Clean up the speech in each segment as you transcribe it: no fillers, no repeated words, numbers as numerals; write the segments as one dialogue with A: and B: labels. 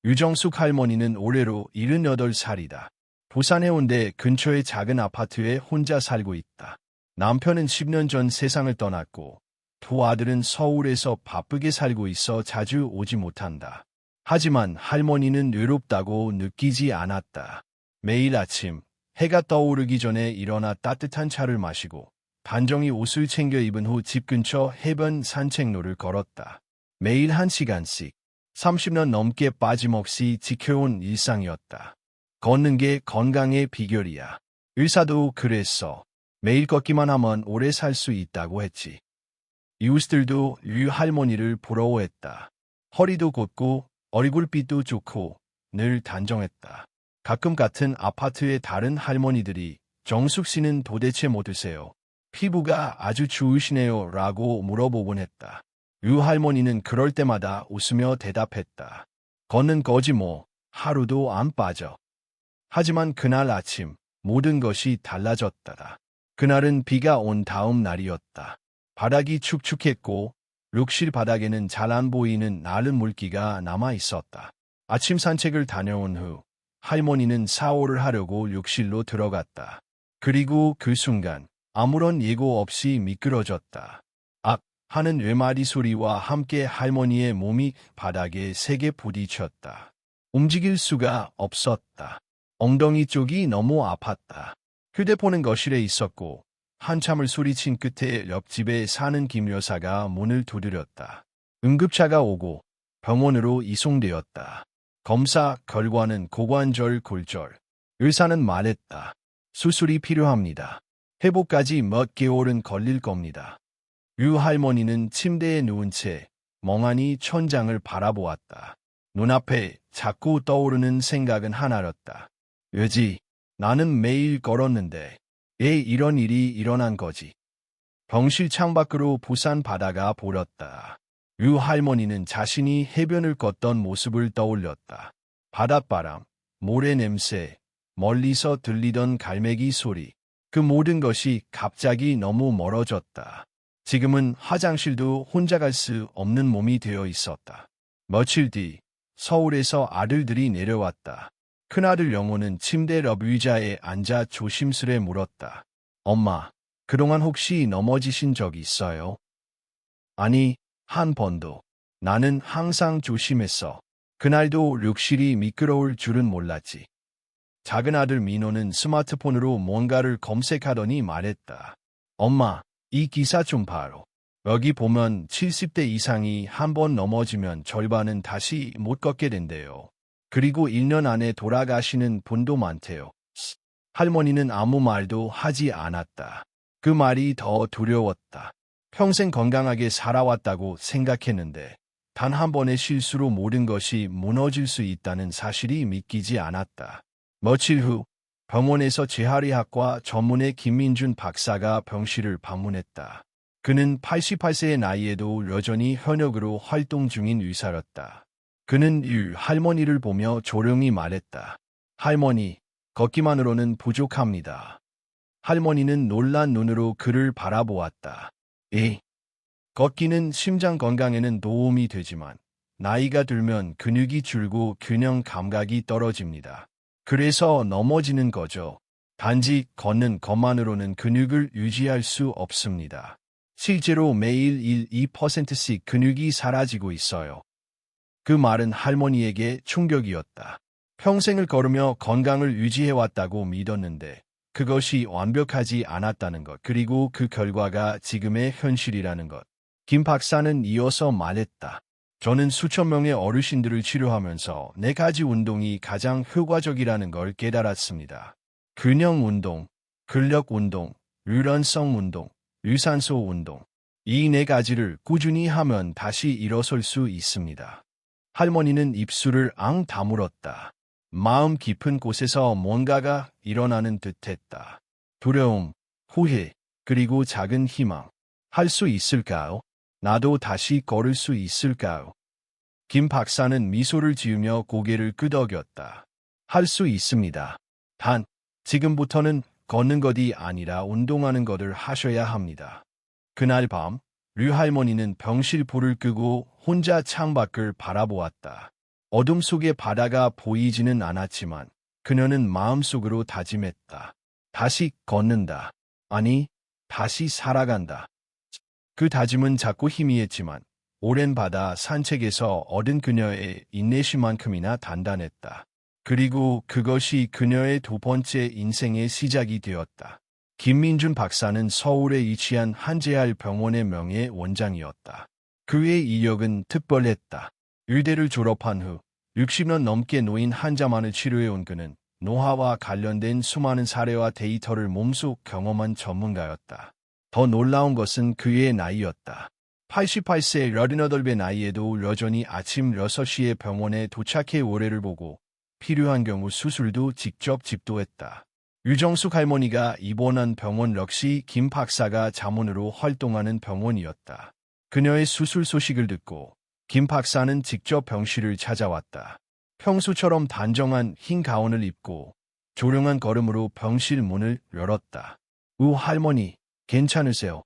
A: 유정숙 할머니는 올해로 78살이다. 부산 해운대 근처의 작은 아파트에 혼자 살고 있다. 남편은 10년 전 세상을 떠났고 두 아들은 서울에서 바쁘게 살고 있어 자주 오지 못한다. 하지만 할머니는 외롭다고 느끼지 않았다. 매일 아침 해가 떠오르기 전에 일어나 따뜻한 차를 마시고 단정히 옷을 챙겨 입은 후 집 근처 해변 산책로를 걸었다. 매일 1시간씩 30년 넘게 빠짐없이 지켜온 일상이었다. 걷는 게 건강의 비결이야. 의사도 그랬어. 매일 걷기만 하면 오래 살 수 있다고 했지. 이웃들도 유 할머니를 부러워했다. 허리도 곧고 얼굴빛도 좋고 늘 단정했다. 가끔 같은 아파트의 다른 할머니들이 정숙 씨는 도대체 뭐 드세요? 피부가 아주 좋으시네요 라고 물어보곤 했다. 유 할머니는 그럴 때마다 웃으며 대답했다. 걷는 거지 뭐, 하루도 안 빠져. 하지만 그날 아침 모든 것이 달라졌다. 그날은 비가 온 다음 날이었다. 바닥이 축축했고 욕실 바닥에는 잘 안 보이는 나른 물기가 남아 있었다. 아침 산책을 다녀온 후 할머니는 샤워를 하려고 욕실로 들어갔다. 그리고 그 순간 아무런 예고 없이 미끄러졌다. 악! 하는 외마디 소리와 함께 할머니의 몸이 바닥에 세게 부딪혔다. 움직일 수가 없었다. 엉덩이 쪽이 너무 아팠다. 휴대폰은 거실에 있었고 한참을 소리친 끝에 옆집에 사는 김 여사가 문을 두드렸다. 응급차가 오고 병원으로 이송되었다. 검사 결과는 고관절 골절. 의사는 말했다. 수술이 필요합니다. 회복까지 몇 개월은 걸릴 겁니다. 유 할머니는 침대에 누운 채 멍하니 천장을 바라보았다. 눈앞에 자꾸 떠오르는 생각은 하나였다. 왜지? 나는 매일 걸었는데 왜 이런 일이 일어난 거지? 병실 창밖으로 부산 바다가 보였다. 유 할머니는 자신이 해변을 걷던 모습을 떠올렸다. 바닷바람, 모래 냄새, 멀리서 들리던 갈매기 소리. 그 모든 것이 갑자기 너무 멀어졌다. 지금은 화장실도 혼자 갈 수 없는 몸이 되어 있었다. 며칠 뒤 서울에서 아들들이 내려왔다. 큰아들 영호는 침대 옆 의자에 앉아 조심스레 물었다. 엄마, 그동안 혹시 넘어지신 적 있어요? 아니, 한 번도. 나는 항상 조심했어. 그날도 욕실이 미끄러울 줄은 몰랐지. 작은 아들 민호는 스마트폰으로 뭔가를 검색하더니 말했다. 엄마, 이 기사 좀 봐요. 여기 보면 70대 이상이 한 번 넘어지면 절반은 다시 못 걷게 된대요. 그리고 1년 안에 돌아가시는 분도 많대요. 할머니는 아무 말도 하지 않았다. 그 말이 더 두려웠다. 평생 건강하게 살아왔다고 생각했는데 단 한 번의 실수로 모든 것이 무너질 수 있다는 사실이 믿기지 않았다. 며칠 후 병원에서 재활의학과 전문의 김민준 박사가 병실을 방문했다. 그는 88세의 나이에도 여전히 현역으로 활동 중인 의사였다. 그는 유 할머니를 보며 조용히 말했다. 할머니, 걷기만으로는 부족합니다. 할머니는 놀란 눈으로 그를 바라보았다. 걷기는 심장 건강에는 도움이 되지만 나이가 들면 근육이 줄고 균형 감각이 떨어집니다. 그래서 넘어지는 거죠. 단지 걷는 것만으로는 근육을 유지할 수 없습니다. 실제로 매일 1~2%씩 근육이 사라지고 있어요. 그 말은 할머니에게 충격이었다. 평생을 걸으며 건강을 유지해왔다고 믿었는데 그것이 완벽하지 않았다는 것, 그리고 그 결과가 지금의 현실이라는 것. 김 박사는 이어서 말했다. 저는 수천 명의 어르신들을 치료하면서 4가지 운동이 가장 효과적이라는 걸 깨달았습니다. 균형 운동, 근력 운동, 유연성 운동, 유산소 운동. 이 4가지를 꾸준히 하면 다시 일어설 수 있습니다. 할머니는 입술을 앙 다물었다. 마음 깊은 곳에서 뭔가가 일어나는 듯했다. 두려움, 후회, 그리고 작은 희망. 할 수 있을까요? 나도 다시 걸을 수 있을까요? 김 박사는 미소를 지으며 고개를 끄덕였다. 할 수 있습니다. 단, 지금부터는 걷는 것이 아니라 운동하는 것을 하셔야 합니다. 그날 밤, 류 할머니는 병실 불을 끄고 혼자 창밖을 바라보았다. 어둠 속의 바다가 보이지는 않았지만 그녀는 마음속으로 다짐했다. 다시 걷는다. 아니, 다시 살아간다. 그 다짐은 작고 희미했지만 오랜 바다 산책에서 얻은 그녀의 인내심만큼이나 단단했다. 그리고 그것이 그녀의 두 번째 인생의 시작이 되었다. 김민준 박사는 서울에 위치한 한재할 병원의 명예 원장이었다. 그의 이력은 특별했다. 의대를 졸업한 후 60년 넘게 노인 환자만을 치료해온 그는 노화와 관련된 수많은 사례와 데이터를 몸소 경험한 전문가였다. 더 놀라운 것은 그의 나이였다. 88세 18배 나이에도 여전히 아침 6시에 병원에 도착해 오래를 보고 필요한 경우 수술도 직접 집도했다. 유정숙 할머니가 입원한 병원 역시 김 박사가 자문으로 활동하는 병원이었다. 그녀의 수술 소식을 듣고 김 박사는 직접 병실을 찾아왔다. 평소처럼 단정한 흰 가운을 입고 조용한 걸음으로 병실 문을 열었다. 할머니, 괜찮으세요?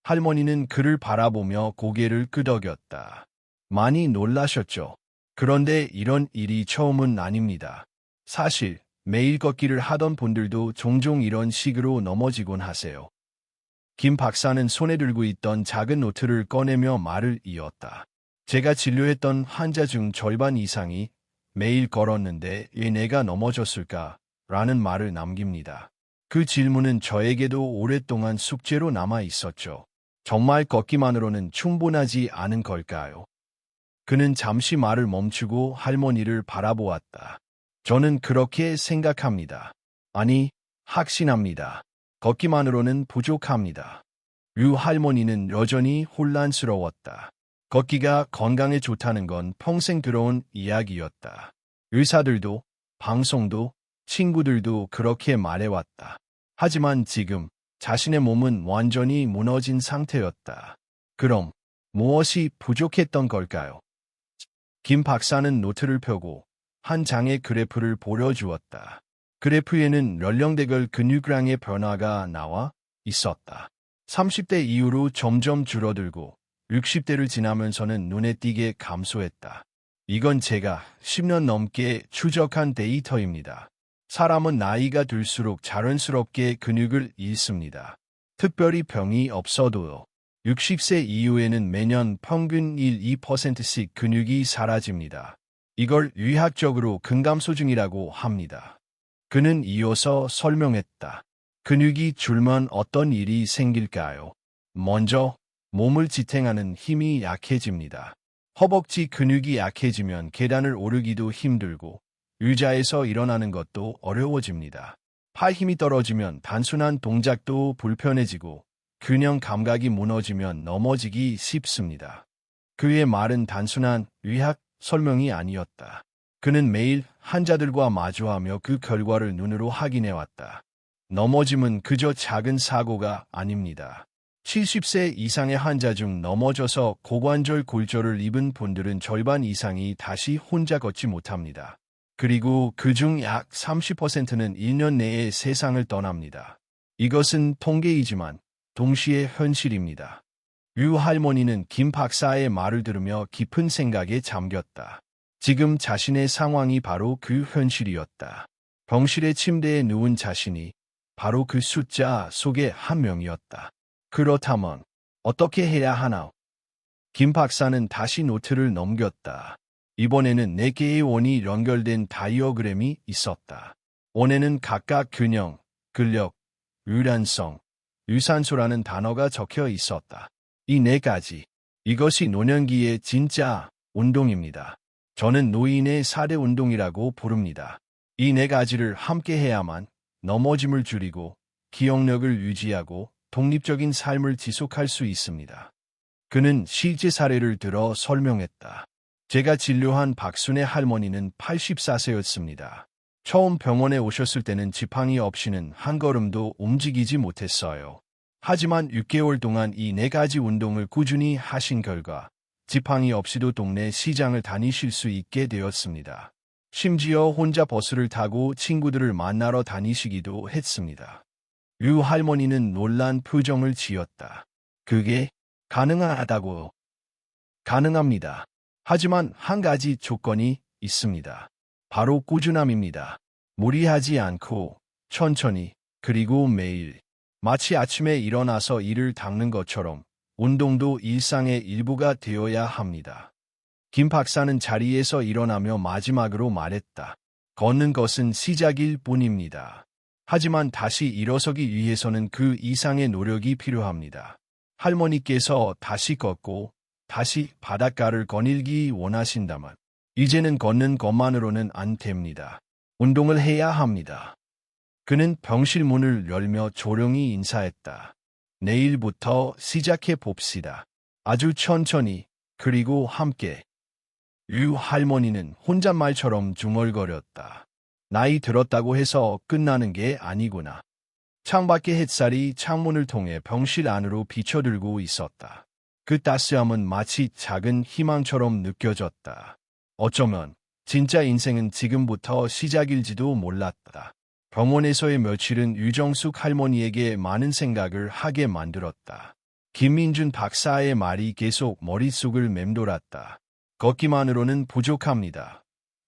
A: 할머니는 그를 바라보며 고개를 끄덕였다. 많이 놀라셨죠? 그런데 이런 일이 처음은 아닙니다. 사실 매일 걷기를 하던 분들도 종종 이런 식으로 넘어지곤 하세요. 김 박사는 손에 들고 있던 작은 노트를 꺼내며 말을 이었다. 제가 진료했던 환자 중 절반 이상이 매일 걸었는데 왜 내가 넘어졌을까? 라는 말을 남깁니다. 그 질문은 저에게도 오랫동안 숙제로 남아 있었죠. 정말 걷기만으로는 충분하지 않은 걸까요? 그는 잠시 말을 멈추고 할머니를 바라보았다. 저는 그렇게 생각합니다. 아니, 확신합니다. 걷기만으로는 부족합니다. 할머니는 여전히 혼란스러웠다. 걷기가 건강에 좋다는 건 평생 들어온 이야기였다. 의사들도, 방송도, 친구들도 그렇게 말해왔다. 하지만 지금 자신의 몸은 완전히 무너진 상태였다. 그럼 무엇이 부족했던 걸까요? 김 박사는 노트를 펴고 한 장의 그래프를 보여주었다. 그래프에는 연령대별 근육량의 변화가 나와 있었다. 30대 이후로 점점 줄어들고 60대를 지나면서는 눈에 띄게 감소했다. 이건 제가 10년 넘게 추적한 데이터입니다. 사람은 나이가 들수록 자연스럽게 근육을 잃습니다. 특별히 병이 없어도요. 60세 이후에는 매년 평균 1~2%씩 근육이 사라집니다. 이걸 의학적으로 근감소증이라고 합니다. 그는 이어서 설명했다. 근육이 줄면 어떤 일이 생길까요? 먼저 몸을 지탱하는 힘이 약해집니다. 허벅지 근육이 약해지면 계단을 오르기도 힘들고 의자에서 일어나는 것도 어려워집니다. 팔 힘이 떨어지면 단순한 동작도 불편해지고 균형 감각이 무너지면 넘어지기 쉽습니다. 그의 말은 단순한 의학 설명이 아니었다. 그는 매일 환자들과 마주하며 그 결과를 눈으로 확인해왔다. 넘어짐은 그저 작은 사고가 아닙니다. 70세 이상의 환자 중 넘어져서 고관절 골절을 입은 분들은 절반 이상이 다시 혼자 걷지 못합니다. 그리고 그중 약 30%는 1년 내에 세상을 떠납니다. 이것은 통계이지만 동시에 현실입니다. 할머니는 김 박사의 말을 들으며 깊은 생각에 잠겼다. 지금 자신의 상황이 바로 그 현실이었다. 병실의 침대에 누운 자신이 바로 그 숫자 속의 한 명이었다. 그렇다면 어떻게 해야 하나? 김 박사는 다시 노트를 넘겼다. 이번에는 4개의 원이 연결된 다이어그램이 있었다. 원에는 각각 균형, 근력, 유연성, 유산소라는 단어가 적혀 있었다. 이 4가지. 이것이 노년기의 진짜 운동입니다. 저는 노인의 4대 운동이라고 부릅니다. 이 4가지를 함께 해야만 넘어짐을 줄이고 기억력을 유지하고 독립적인 삶을 지속할 수 있습니다. 그는 실제 사례를 들어 설명했다. 제가 진료한 박순애 할머니는 84세였습니다. 처음 병원에 오셨을 때는 지팡이 없이는 한 걸음도 움직이지 못했어요. 하지만 6개월 동안 이 4가지 운동을 꾸준히 하신 결과 지팡이 없이도 동네 시장을 다니실 수 있게 되었습니다. 심지어 혼자 버스를 타고 친구들을 만나러 다니시기도 했습니다. 할머니는 놀란 표정을 지었다. 그게 가능하다고요? 가능합니다. 하지만 한 가지 조건이 있습니다. 바로 꾸준함입니다. 무리하지 않고 천천히 그리고 매일 마치 아침에 일어나서 이를 닦는 것처럼 운동도 일상의 일부가 되어야 합니다. 김 박사는 자리에서 일어나며 마지막으로 말했다. 걷는 것은 시작일 뿐입니다. 하지만 다시 일어서기 위해서는 그 이상의 노력이 필요합니다. 할머니께서 다시 걷고 다시 바닷가를 거닐기 원하신다면 이제는 걷는 것만으로는 안 됩니다. 운동을 해야 합니다. 그는 병실 문을 열며 조용히 인사했다. 내일부터 시작해 봅시다. 아주 천천히 그리고 함께. 유 할머니는 혼잣말처럼 중얼거렸다. 나이 들었다고 해서 끝나는 게 아니구나. 창밖의 햇살이 창문을 통해 병실 안으로 비춰들고 있었다. 그 따스함은 마치 작은 희망처럼 느껴졌다. 어쩌면 진짜 인생은 지금부터 시작일지도 몰랐다. 병원에서의 며칠은 유정숙 할머니에게 많은 생각을 하게 만들었다. 김민준 박사의 말이 계속 머릿속을 맴돌았다. 걷기만으로는 부족합니다.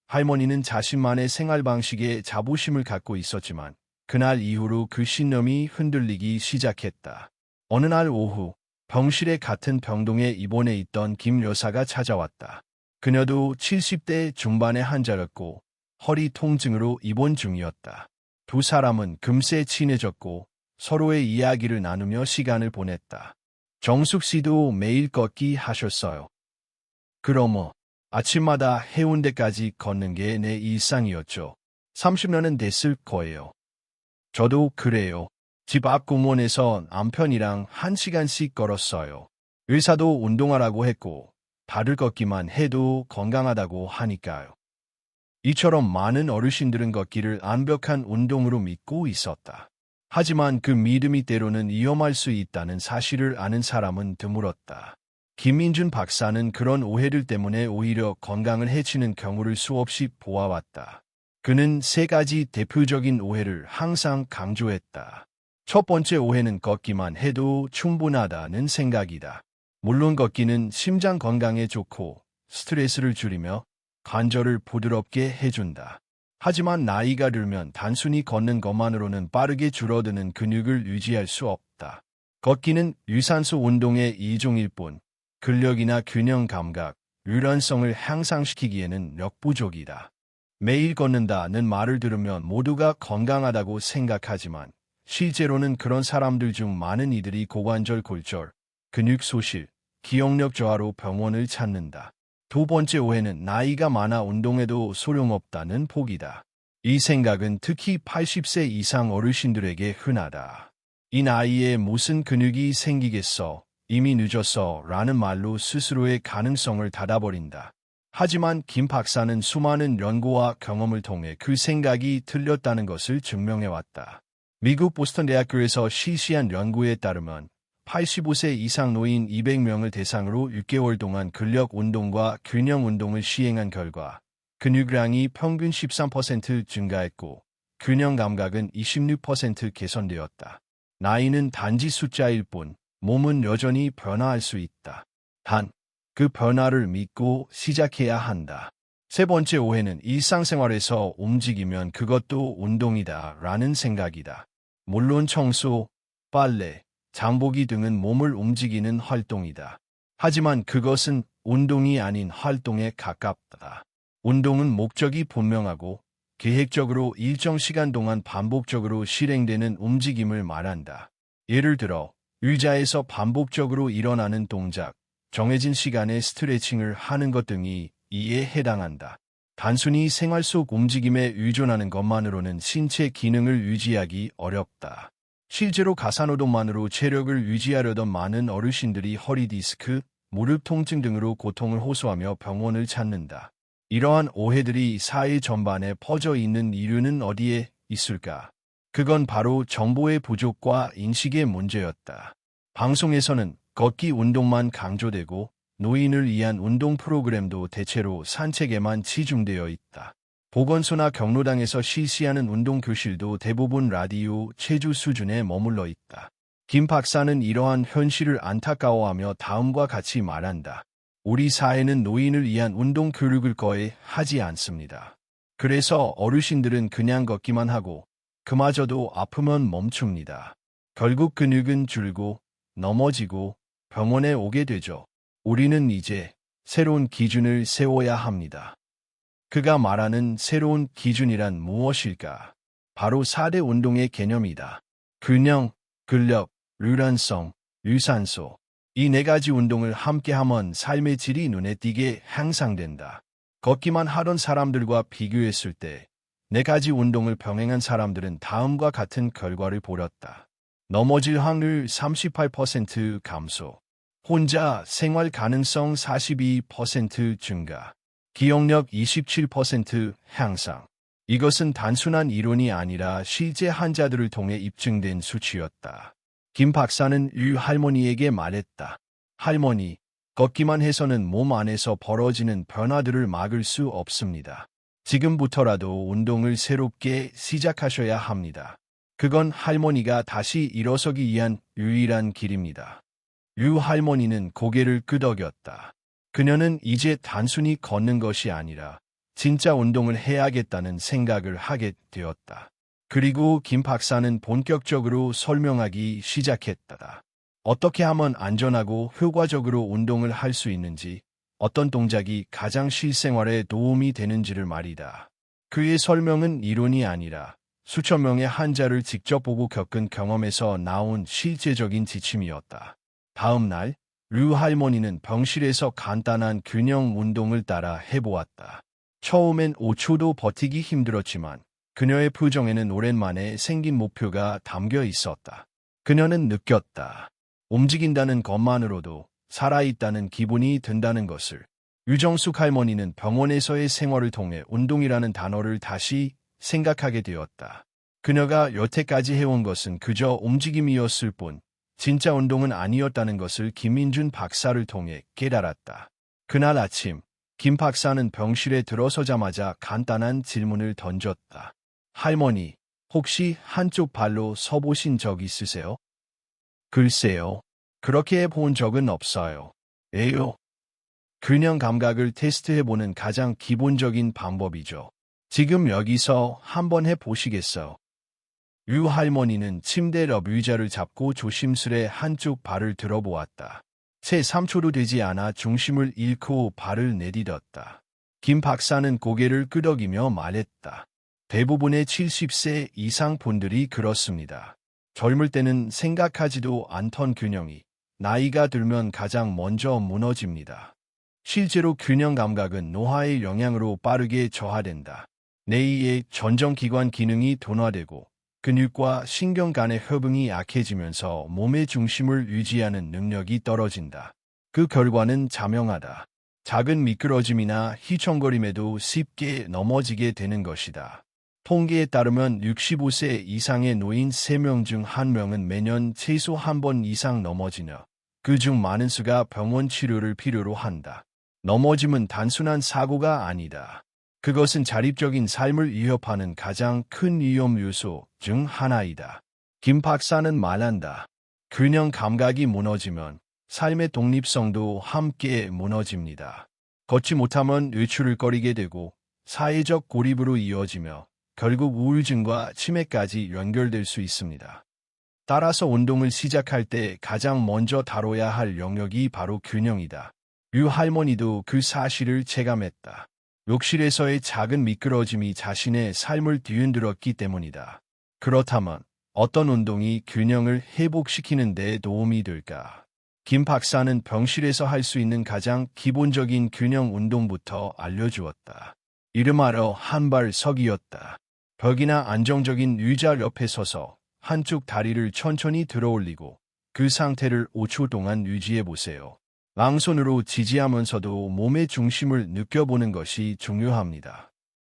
A: 할머니는 자신만의 생활 방식에 자부심을 갖고 있었지만 그날 이후로 그 신념이 흔들리기 시작했다. 어느 날 오후 병실에 같은 병동에 입원해 있던 김 여사가 찾아왔다. 그녀도 70대 중반의 환자였고 허리 통증으로 입원 중이었다. 두 사람은 금세 친해졌고 서로의 이야기를 나누며 시간을 보냈다. 정숙 씨도 매일 걷기 하셨어요. 그럼 아침마다 해운대까지 걷는 게 내 일상이었죠. 30년은 됐을 거예요. 저도 그래요. 집 앞 공원에서 남편이랑 1시간씩 걸었어요. 의사도 운동하라고 했고 다들 걷기만 해도 건강하다고 하니까요. 이처럼 많은 어르신들은 걷기를 완벽한 운동으로 믿고 있었다. 하지만 그 믿음이 때로는 위험할 수 있다는 사실을 아는 사람은 드물었다. 김민준 박사는 그런 오해들 때문에 오히려 건강을 해치는 경우를 수없이 보아왔다. 그는 세 가지 대표적인 오해를 항상 강조했다. 첫 번째 오해는 걷기만 해도 충분하다는 생각이다. 물론 걷기는 심장 건강에 좋고 스트레스를 줄이며 관절을 부드럽게 해준다. 하지만 나이가 들면 단순히 걷는 것만으로는 빠르게 줄어드는 근육을 유지할 수 없다. 걷기는 유산소 운동의 일종일 뿐 근력이나 균형 감각, 유연성을 향상시키기에는 역부족이다. 매일 걷는다는 말을 들으면 모두가 건강하다고 생각하지만 실제로는 그런 사람들 중 많은 이들이 고관절 골절, 근육 소실, 기억력 저하로 병원을 찾는다. 두 번째 오해는 나이가 많아 운동해도 소용없다는 폭이다. 이 생각은 특히 80세 이상 어르신들에게 흔하다. 이 나이에 무슨 근육이 생기겠어, 이미 늦었어 라는 말로 스스로의 가능성을 닫아버린다. 하지만 김 박사는 수많은 연구와 경험을 통해 그 생각이 틀렸다는 것을 증명해왔다. 미국 보스턴 대학교에서 실시한 연구에 따르면 85세 이상 노인 200명을 대상으로 6개월 동안 근력 운동과 균형 운동을 시행한 결과 근육량이 평균 13% 증가했고 균형 감각은 26% 개선되었다. 나이는 단지 숫자일 뿐 몸은 여전히 변화할 수 있다. 단, 그 변화를 믿고 시작해야 한다. 세 번째 오해는 일상생활에서 움직이면 그것도 운동이다 라는 생각이다. 물론 청소, 빨래, 장보기 등은 몸을 움직이는 활동이다. 하지만 그것은 운동이 아닌 활동에 가깝다. 운동은 목적이 분명하고 계획적으로 일정 시간 동안 반복적으로 실행되는 움직임을 말한다. 예를 들어 의자에서 반복적으로 일어나는 동작, 정해진 시간에 스트레칭을 하는 것 등이 이에 해당한다. 단순히 생활 속 움직임에 의존하는 것만으로는 신체 기능을 유지하기 어렵다. 실제로 가사노동만으로 체력을 유지하려던 많은 어르신들이 허리 디스크, 무릎 통증 등으로 고통을 호소하며 병원을 찾는다. 이러한 오해들이 사회 전반에 퍼져 있는 이유는 어디에 있을까? 그건 바로 정보의 부족과 인식의 문제였다. 방송에서는 걷기 운동만 강조되고 노인을 위한 운동 프로그램도 대체로 산책에만 치중되어 있다. 보건소나 경로당에서 실시하는 운동 교실도 대부분 라디오 체조 수준에 머물러 있다. 김 박사는 이러한 현실을 안타까워하며 다음과 같이 말한다. 우리 사회는 노인을 위한 운동 교육을 거의 하지 않습니다. 그래서 어르신들은 그냥 걷기만 하고 그마저도 아프면 멈춥니다. 결국 근육은 줄고 넘어지고 병원에 오게 되죠. 우리는 이제 새로운 기준을 세워야 합니다. 그가 말하는 새로운 기준이란 무엇일까? 바로 4대 운동의 개념이다. 균형, 근력, 유연성, 유산소. 이 4가지 운동을 함께하면 삶의 질이 눈에 띄게 향상된다. 걷기만 하던 사람들과 비교했을 때 4가지 운동을 병행한 사람들은 다음과 같은 결과를 보였다. 넘어질 확률 38% 감소, 혼자 생활 가능성 42% 증가, 기억력 27% 향상. 이것은 단순한 이론이 아니라 실제 환자들을 통해 입증된 수치였다. 김 박사는 유 할머니에게 말했다. 할머니, 걷기만 해서는 몸 안에서 벌어지는 변화들을 막을 수 없습니다. 지금부터라도 운동을 새롭게 시작하셔야 합니다. 그건 할머니가 다시 일어서기 위한 유일한 길입니다. 유 할머니는 고개를 끄덕였다. 그녀는 이제 단순히 걷는 것이 아니라 진짜 운동을 해야겠다는 생각을 하게 되었다. 그리고 김 박사는 본격적으로 설명하기 시작했다. 어떻게 하면 안전하고 효과적으로 운동을 할 수 있는지, 어떤 동작이 가장 실생활에 도움이 되는지를 말이다. 그의 설명은 이론이 아니라 수천 명의 환자를 직접 보고 겪은 경험에서 나온 실제적인 지침이었다. 다음 날, 류 할머니는 병실에서 간단한 균형 운동을 따라 해보았다. 처음엔 5초도 버티기 힘들었지만 그녀의 표정에는 오랜만에 생긴 목표가 담겨 있었다. 그녀는 느꼈다. 움직인다는 것만으로도 살아있다는 기분이 든다는 것을. 유정숙 할머니는 병원에서의 생활을 통해 운동이라는 단어를 다시 생각하게 되었다. 그녀가 여태까지 해온 것은 그저 움직임이었을 뿐 진짜 운동은 아니었다는 것을 김민준 박사를 통해 깨달았다. 그날 아침 김 박사는 병실에 들어서자마자 간단한 질문을 던졌다. 할머니, 혹시 한쪽 발로 서보신 적 있으세요? 글쎄요. 그렇게 해본 적은 없어요. 에요. 균형 감각을 테스트해보는 가장 기본적인 방법이죠. 지금 여기서 한번 해보시겠어요? 유 할머니는 침대 옆 의자를 잡고 조심스레 한쪽 발을 들어보았다. 채 3초도 되지 않아 중심을 잃고 발을 내디뎠다. 김 박사는 고개를 끄덕이며 말했다. 대부분의 70세 이상 분들이 그렇습니다. 젊을 때는 생각하지도 않던 균형이 나이가 들면 가장 먼저 무너집니다. 실제로 균형 감각은 노화의 영향으로 빠르게 저하된다. 뇌의 전정기관 기능이 둔화되고 근육과 신경 간의 협응이 약해지면서 몸의 중심을 유지하는 능력이 떨어진다. 그 결과는 자명하다. 작은 미끄러짐이나 휘청거림에도 쉽게 넘어지게 되는 것이다. 통계에 따르면 65세 이상의 노인 3명 중 1명은 매년 최소 한 번 이상 넘어지며 그중 많은 수가 병원 치료를 필요로 한다. 넘어짐은 단순한 사고가 아니다. 그것은 자립적인 삶을 위협하는 가장 큰 위험 요소 중 하나이다. 김 박사는 말한다. 균형 감각이 무너지면 삶의 독립성도 함께 무너집니다. 걷지 못하면 외출을 꺼리게 되고 사회적 고립으로 이어지며 결국 우울증과 치매까지 연결될 수 있습니다. 따라서 운동을 시작할 때 가장 먼저 다뤄야 할 영역이 바로 균형이다. 유 할머니도 그 사실을 체감했다. 욕실에서의 작은 미끄러짐이 자신의 삶을 뒤흔들었기 때문이다. 그렇다면 어떤 운동이 균형을 회복시키는 데 도움이 될까? 김 박사는 병실에서 할 수 있는 가장 기본적인 균형 운동부터 알려주었다. 이름하여 한발석이었다. 벽이나 안정적인 의자 옆에 서서 한쪽 다리를 천천히 들어올리고 그 상태를 5초 동안 유지해보세요. 랑손으로 지지하면서도 몸의 중심을 느껴보는 것이 중요합니다.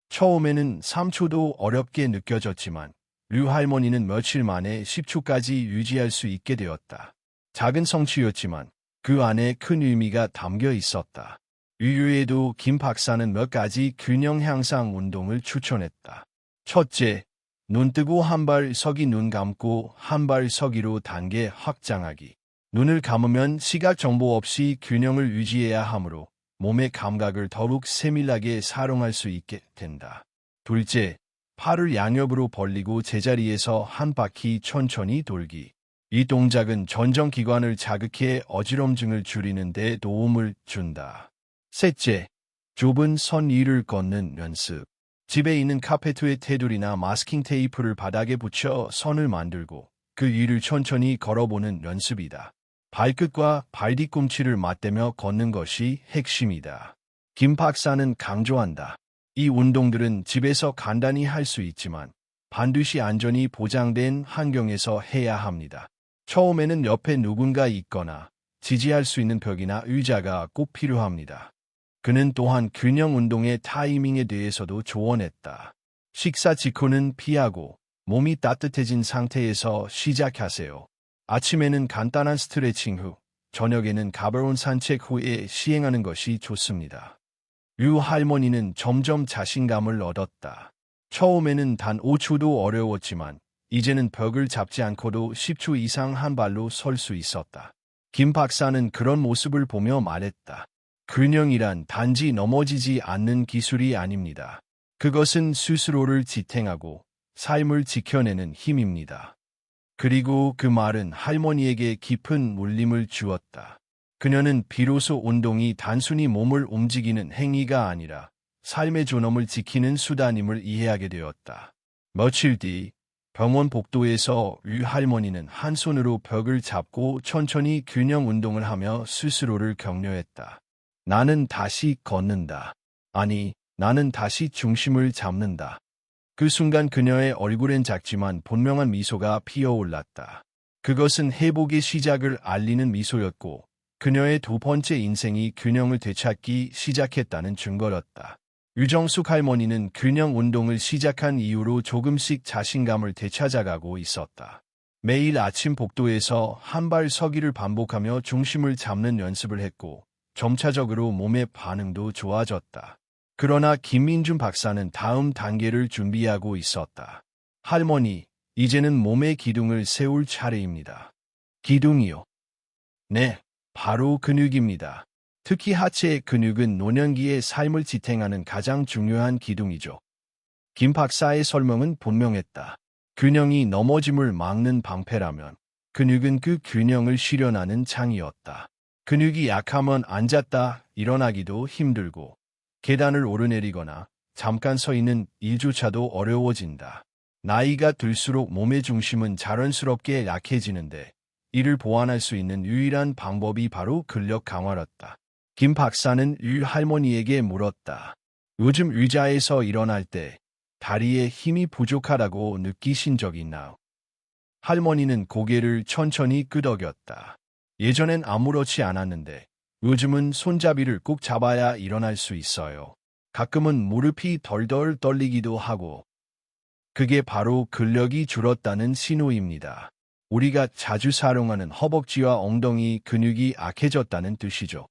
A: 처음에는 3초도 어렵게 느껴졌지만 류 할머니는 며칠 만에 10초까지 유지할 수 있게 되었다. 작은 성취였지만 그 안에 큰 의미가 담겨 있었다. 이외에도 김 박사는 몇 가지 균형 향상 운동을 추천했다. 첫째, 눈 뜨고 한 발 서기, 눈 감고 한 발 서기로 단계 확장하기. 눈을 감으면 시각 정보 없이 균형을 유지해야 하므로 몸의 감각을 더욱 세밀하게 사용할 수 있게 된다. 둘째, 팔을 양옆으로 벌리고 제자리에서 한 바퀴 천천히 돌기. 이 동작은 전정기관을 자극해 어지럼증을 줄이는 데 도움을 준다. 셋째, 좁은 선 위를 걷는 연습. 집에 있는 카페트의 테두리나 마스킹 테이프를 바닥에 붙여 선을 만들고 그 위를 천천히 걸어보는 연습이다. 발끝과 발 뒤꿈치를 맞대며 걷는 것이 핵심이다. 김 박사는 강조한다. 이 운동들은 집에서 간단히 할 수 있지만 반드시 안전이 보장된 환경에서 해야 합니다. 처음에는 옆에 누군가 있거나 지지할 수 있는 벽이나 의자가 꼭 필요합니다. 그는 또한 균형 운동의 타이밍에 대해서도 조언했다. 식사 직후는 피하고 몸이 따뜻해진 상태에서 시작하세요. 아침에는 간단한 스트레칭 후, 저녁에는 가벼운 산책 후에 시행하는 것이 좋습니다. 유 할머니는 점점 자신감을 얻었다. 처음에는 단 5초도 어려웠지만 이제는 벽을 잡지 않고도 10초 이상 한 발로 설 수 있었다. 김 박사는 그런 모습을 보며 말했다. 균형이란 단지 넘어지지 않는 기술이 아닙니다. 그것은 스스로를 지탱하고 삶을 지켜내는 힘입니다. 그리고 그 말은 할머니에게 깊은 울림을 주었다. 그녀는 비로소 운동이 단순히 몸을 움직이는 행위가 아니라 삶의 존엄을 지키는 수단임을 이해하게 되었다. 며칠 뒤 병원 복도에서 유 할머니는 한 손으로 벽을 잡고 천천히 균형 운동을 하며 스스로를 격려했다. 나는 다시 걷는다. 아니, 나는 다시 중심을 잡는다. 그 순간 그녀의 얼굴엔 작지만 분명한 미소가 피어올랐다. 그것은 회복의 시작을 알리는 미소였고 그녀의 두 번째 인생이 균형을 되찾기 시작했다는 증거였다. 유정숙 할머니는 균형 운동을 시작한 이후로 조금씩 자신감을 되찾아가고 있었다. 매일 아침 복도에서 한 발 서기를 반복하며 중심을 잡는 연습을 했고 점차적으로 몸의 반응도 좋아졌다. 그러나 김민준 박사는 다음 단계를 준비하고 있었다. 할머니, 이제는 몸의 기둥을 세울 차례입니다. 기둥이요? 네, 바로 근육입니다. 특히 하체의 근육은 노년기의 삶을 지탱하는 가장 중요한 기둥이죠. 김 박사의 설명은 분명했다. 균형이 넘어짐을 막는 방패라면 근육은 그 균형을 실현하는 창이었다. 근육이 약하면 앉았다 일어나기도 힘들고 계단을 오르내리거나 잠깐 서 있는 일조차도 어려워진다. 나이가 들수록 몸의 중심은 자연스럽게 약해지는데 이를 보완할 수 있는 유일한 방법이 바로 근력 강화였다. 김 박사는 유 할머니에게 물었다. 요즘 의자에서 일어날 때 다리에 힘이 부족하다고 느끼신 적 있나요? 할머니는 고개를 천천히 끄덕였다. 예전엔 아무렇지 않았는데 요즘은 손잡이를 꼭 잡아야 일어날 수 있어요. 가끔은 무릎이 덜덜 떨리기도 하고 그게 바로 근력이 줄었다는 신호입니다. 우리가 자주 사용하는 허벅지와 엉덩이 근육이 약해졌다는 뜻이죠.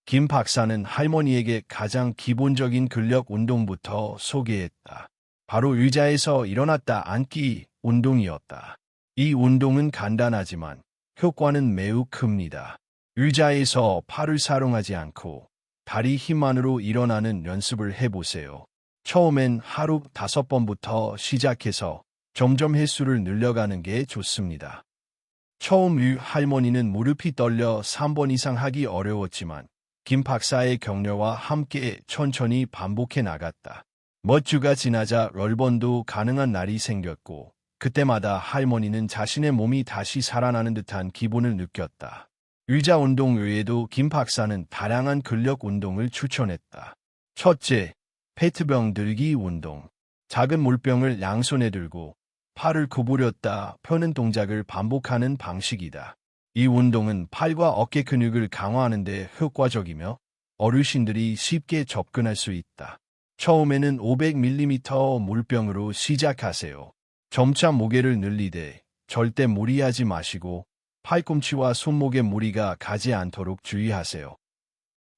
A: 김 박사는 할머니에게 가장 기본적인 근력 운동부터 소개했다. 바로 의자에서 일어났다 앉기 운동이었다. 이 운동은 간단하지만 효과는 매우 큽니다. 의자에서 팔을 사용하지 않고 다리 힘만으로 일어나는 연습을 해보세요. 처음엔 하루 5번부터 시작해서 점점 횟수를 늘려가는 게 좋습니다. 처음 유 할머니는 무릎이 떨려 3번 이상 하기 어려웠지만 김 박사의 격려와 함께 천천히 반복해 나갔다. 몇 주가 지나자 10번도 가능한 날이 생겼고 그때마다 할머니는 자신의 몸이 다시 살아나는 듯한 기분을 느꼈다. 의자 운동 외에도 김 박사는 다양한 근력 운동을 추천했다. 첫째, 페트병 들기 운동. 작은 물병을 양손에 들고 팔을 구부렸다 펴는 동작을 반복하는 방식이다. 이 운동은 팔과 어깨 근육을 강화하는 데 효과적이며 어르신들이 쉽게 접근할 수 있다. 처음에는 500ml 물병으로 시작하세요. 점차 무게를 늘리되 절대 무리하지 마시고 팔꿈치와 손목에 무리가 가지 않도록 주의하세요.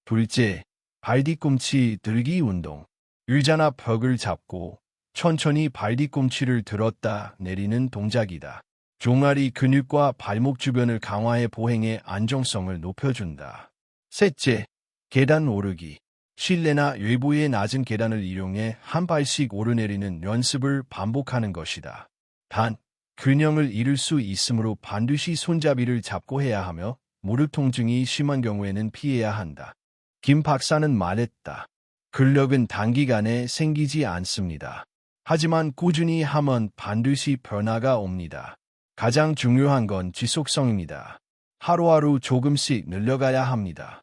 A: 둘째, 발 뒤꿈치 들기 운동. 의자나 벽을 잡고 천천히 발 뒤꿈치를 들었다 내리는 동작이다. 종아리 근육과 발목 주변을 강화해 보행의 안정성을 높여준다. 셋째, 계단 오르기. 실내나 외부의 낮은 계단을 이용해 한 발씩 오르내리는 연습을 반복하는 것이다. 단, 균형을 잃을 수 있으므로 반드시 손잡이를 잡고 해야 하며 무릎 통증이 심한 경우에는 피해야 한다. 김 박사는 말했다. 근력은 단기간에 생기지 않습니다. 하지만 꾸준히 하면 반드시 변화가 옵니다. 가장 중요한 건 지속성입니다. 하루하루 조금씩 늘려가야 합니다.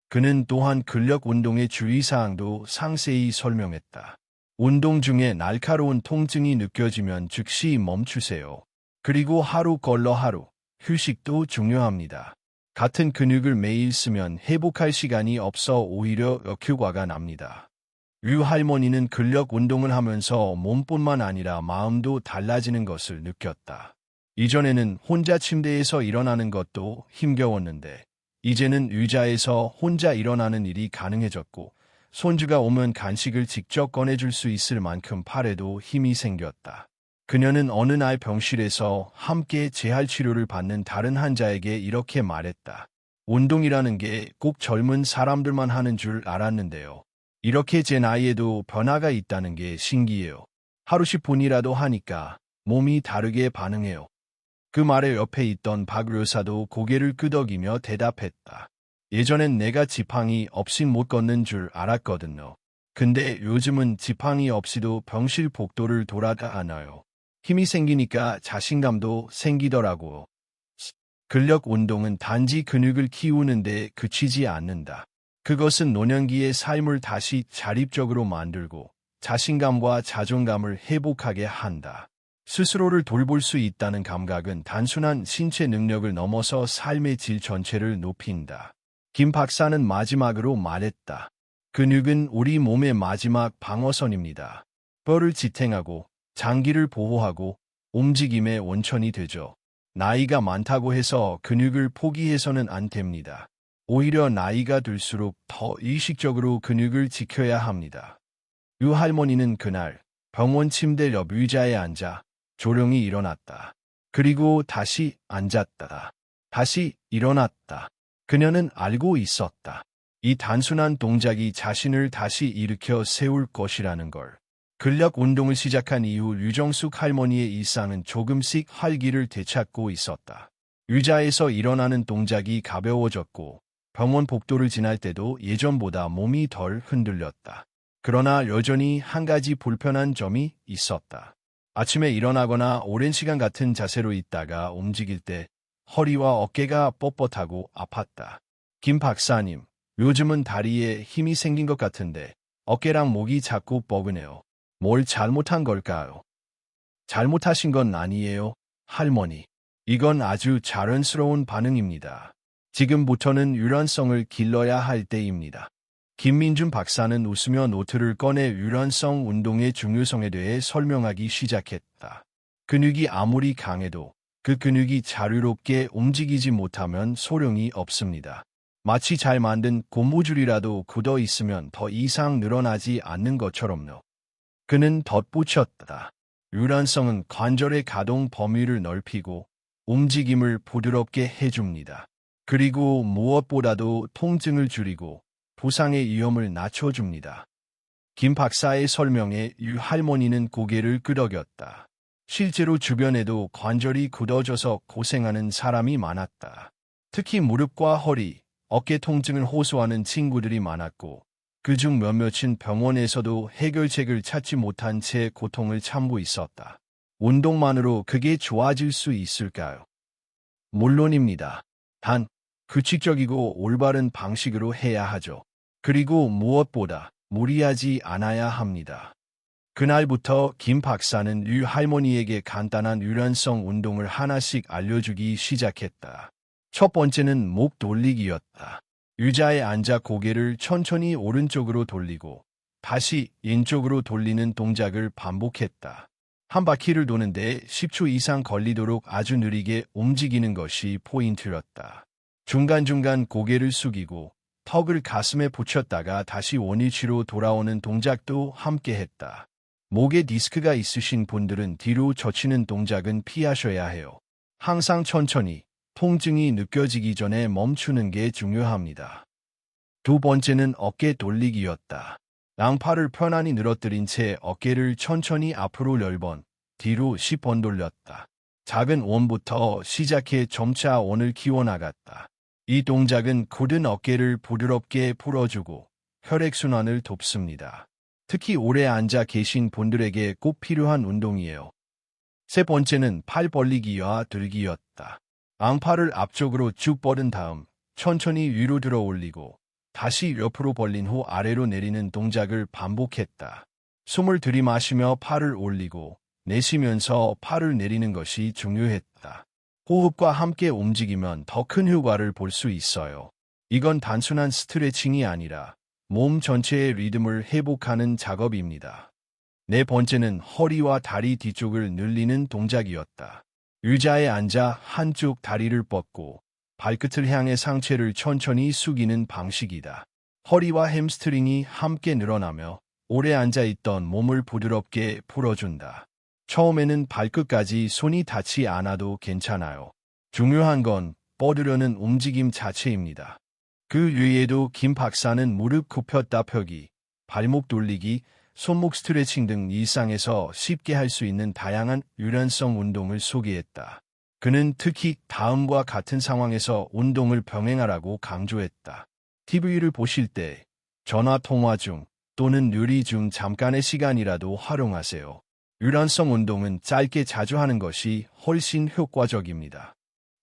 A: 그는 또한 근력 운동의 주의사항도 상세히 설명했다. 운동 중에 날카로운 통증이 느껴지면 즉시 멈추세요. 그리고 하루 걸러 하루, 휴식도 중요합니다. 같은 근육을 매일 쓰면 회복할 시간이 없어 오히려 역효과가 납니다. 유 할머니는 근력 운동을 하면서 몸뿐만 아니라 마음도 달라지는 것을 느꼈다. 이전에는 혼자 침대에서 일어나는 것도 힘겨웠는데 이제는 의자에서 혼자 일어나는 일이 가능해졌고 손주가 오면 간식을 직접 꺼내줄 수 있을 만큼 팔에도 힘이 생겼다. 그녀는 어느 날 병실에서 함께 재활치료를 받는 다른 환자에게 이렇게 말했다. 운동이라는 게 꼭 젊은 사람들만 하는 줄 알았는데요. 이렇게 제 나이에도 변화가 있다는 게 신기해요. 하루 10분이라도 하니까 몸이 다르게 반응해요. 그 말에 옆에 있던 박 의사도 고개를 끄덕이며 대답했다. 예전엔 내가 지팡이 없이 못 걷는 줄 알았거든요. 근데 요즘은 지팡이 없이도 병실 복도를 돌아다녀요. 힘이 생기니까 자신감도 생기더라고요. 근력 운동은 단지 근육을 키우는데 그치지 않는다. 그것은 노년기의 삶을 다시 자립적으로 만들고 자신감과 자존감을 회복하게 한다. 스스로를 돌볼 수 있다는 감각은 단순한 신체 능력을 넘어서 삶의 질 전체를 높인다. 김 박사는 마지막으로 말했다. 근육은 우리 몸의 마지막 방어선입니다. 뼈를 지탱하고 장기를 보호하고 움직임의 원천이 되죠. 나이가 많다고 해서 근육을 포기해서는 안 됩니다. 오히려 나이가 들수록 더 의식적으로 근육을 지켜야 합니다. 유 할머니는 그날 병원 침대 옆 의자에 앉아 조용히 일어났다. 그리고 다시 앉았다. 다시 일어났다. 그녀는 알고 있었다. 이 단순한 동작이 자신을 다시 일으켜 세울 것이라는 걸. 근력 운동을 시작한 이후 유정숙 할머니의 일상은 조금씩 활기를 되찾고 있었다. 의자에서 일어나는 동작이 가벼워졌고 병원 복도를 지날 때도 예전보다 몸이 덜 흔들렸다. 그러나 여전히 한 가지 불편한 점이 있었다. 아침에 일어나거나 오랜 시간 같은 자세로 있다가 움직일 때 허리와 어깨가 뻣뻣하고 아팠다. 김 박사님, 요즘은 다리에 힘이 생긴 것 같은데 어깨랑 목이 자꾸 뻐근해요. 뭘 잘못한 걸까요? 잘못하신 건 아니에요, 할머니. 이건 아주 자연스러운 반응입니다. 지금부터는 유연성을 길러야 할 때입니다. 김민준 박사는 웃으며 노트를 꺼내 유연성 운동의 중요성에 대해 설명하기 시작했다. 근육이 아무리 강해도 그 근육이 자유롭게 움직이지 못하면 소용이 없습니다. 마치 잘 만든 고무줄이라도 굳어 있으면 더 이상 늘어나지 않는 것처럼요. 그는 덧붙였다. 유연성은 관절의 가동 범위를 넓히고 움직임을 부드럽게 해줍니다. 그리고 무엇보다도 통증을 줄이고 부상의 위험을 낮춰줍니다. 김 박사의 설명에 유 할머니는 고개를 끄덕였다. 실제로 주변에도 관절이 굳어져서 고생하는 사람이 많았다. 특히 무릎과 허리, 어깨 통증을 호소하는 친구들이 많았고 그중 몇몇은 병원에서도 해결책을 찾지 못한 채 고통을 참고 있었다. 운동만으로 그게 좋아질 수 있을까요? 물론입니다. 단, 규칙적이고 올바른 방식으로 해야 하죠. 그리고 무엇보다 무리하지 않아야 합니다. 그날부터 김 박사는 유 할머니에게 간단한 유연성 운동을 하나씩 알려주기 시작했다. 첫 번째는 목 돌리기였다. 의자에 앉아 고개를 천천히 오른쪽으로 돌리고 다시 왼쪽으로 돌리는 동작을 반복했다. 한 바퀴를 도는데 10초 이상 걸리도록 아주 느리게 움직이는 것이 포인트였다. 중간중간 고개를 숙이고 턱을 가슴에 붙였다가 다시 원위치로 돌아오는 동작도 함께 했다. 목에 디스크가 있으신 분들은 뒤로 젖히는 동작은 피하셔야 해요. 항상 천천히 통증이 느껴지기 전에 멈추는 게 중요합니다. 두 번째는 어깨 돌리기였다. 양팔을 편안히 늘어뜨린 채 어깨를 천천히 앞으로 10번, 뒤로 10번 돌렸다. 작은 원부터 시작해 점차 원을 키워나갔다. 이 동작은 굳은 어깨를 부드럽게 풀어주고 혈액순환을 돕습니다. 특히 오래 앉아 계신 분들에게 꼭 필요한 운동이에요. 세 번째는 팔 벌리기와 들기였다. 양팔을 앞쪽으로 쭉 뻗은 다음 천천히 위로 들어 올리고 다시 옆으로 벌린 후 아래로 내리는 동작을 반복했다. 숨을 들이마시며 팔을 올리고 내쉬면서 팔을 내리는 것이 중요했다. 호흡과 함께 움직이면 더 큰 효과를 볼 수 있어요. 이건 단순한 스트레칭이 아니라 몸 전체의 리듬을 회복하는 작업입니다. 네 번째는 허리와 다리 뒤쪽을 늘리는 동작이었다. 의자에 앉아 한쪽 다리를 뻗고 발끝을 향해 상체를 천천히 숙이는 방식이다. 허리와 햄스트링이 함께 늘어나며 오래 앉아있던 몸을 부드럽게 풀어준다. 처음에는 발끝까지 손이 닿지 않아도 괜찮아요. 중요한 건 뻗으려는 움직임 자체입니다. 그 외에도 김 박사는 무릎 굽혔다 펴기, 발목 돌리기, 손목 스트레칭 등 일상에서 쉽게 할 수 있는 다양한 유연성 운동을 소개했다. 그는 특히 다음과 같은 상황에서 운동을 병행하라고 강조했다. TV를 보실 때, 전화 통화 중 또는 요리 중 잠깐의 시간이라도 활용하세요. 유연성 운동은 짧게 자주 하는 것이 훨씬 효과적입니다.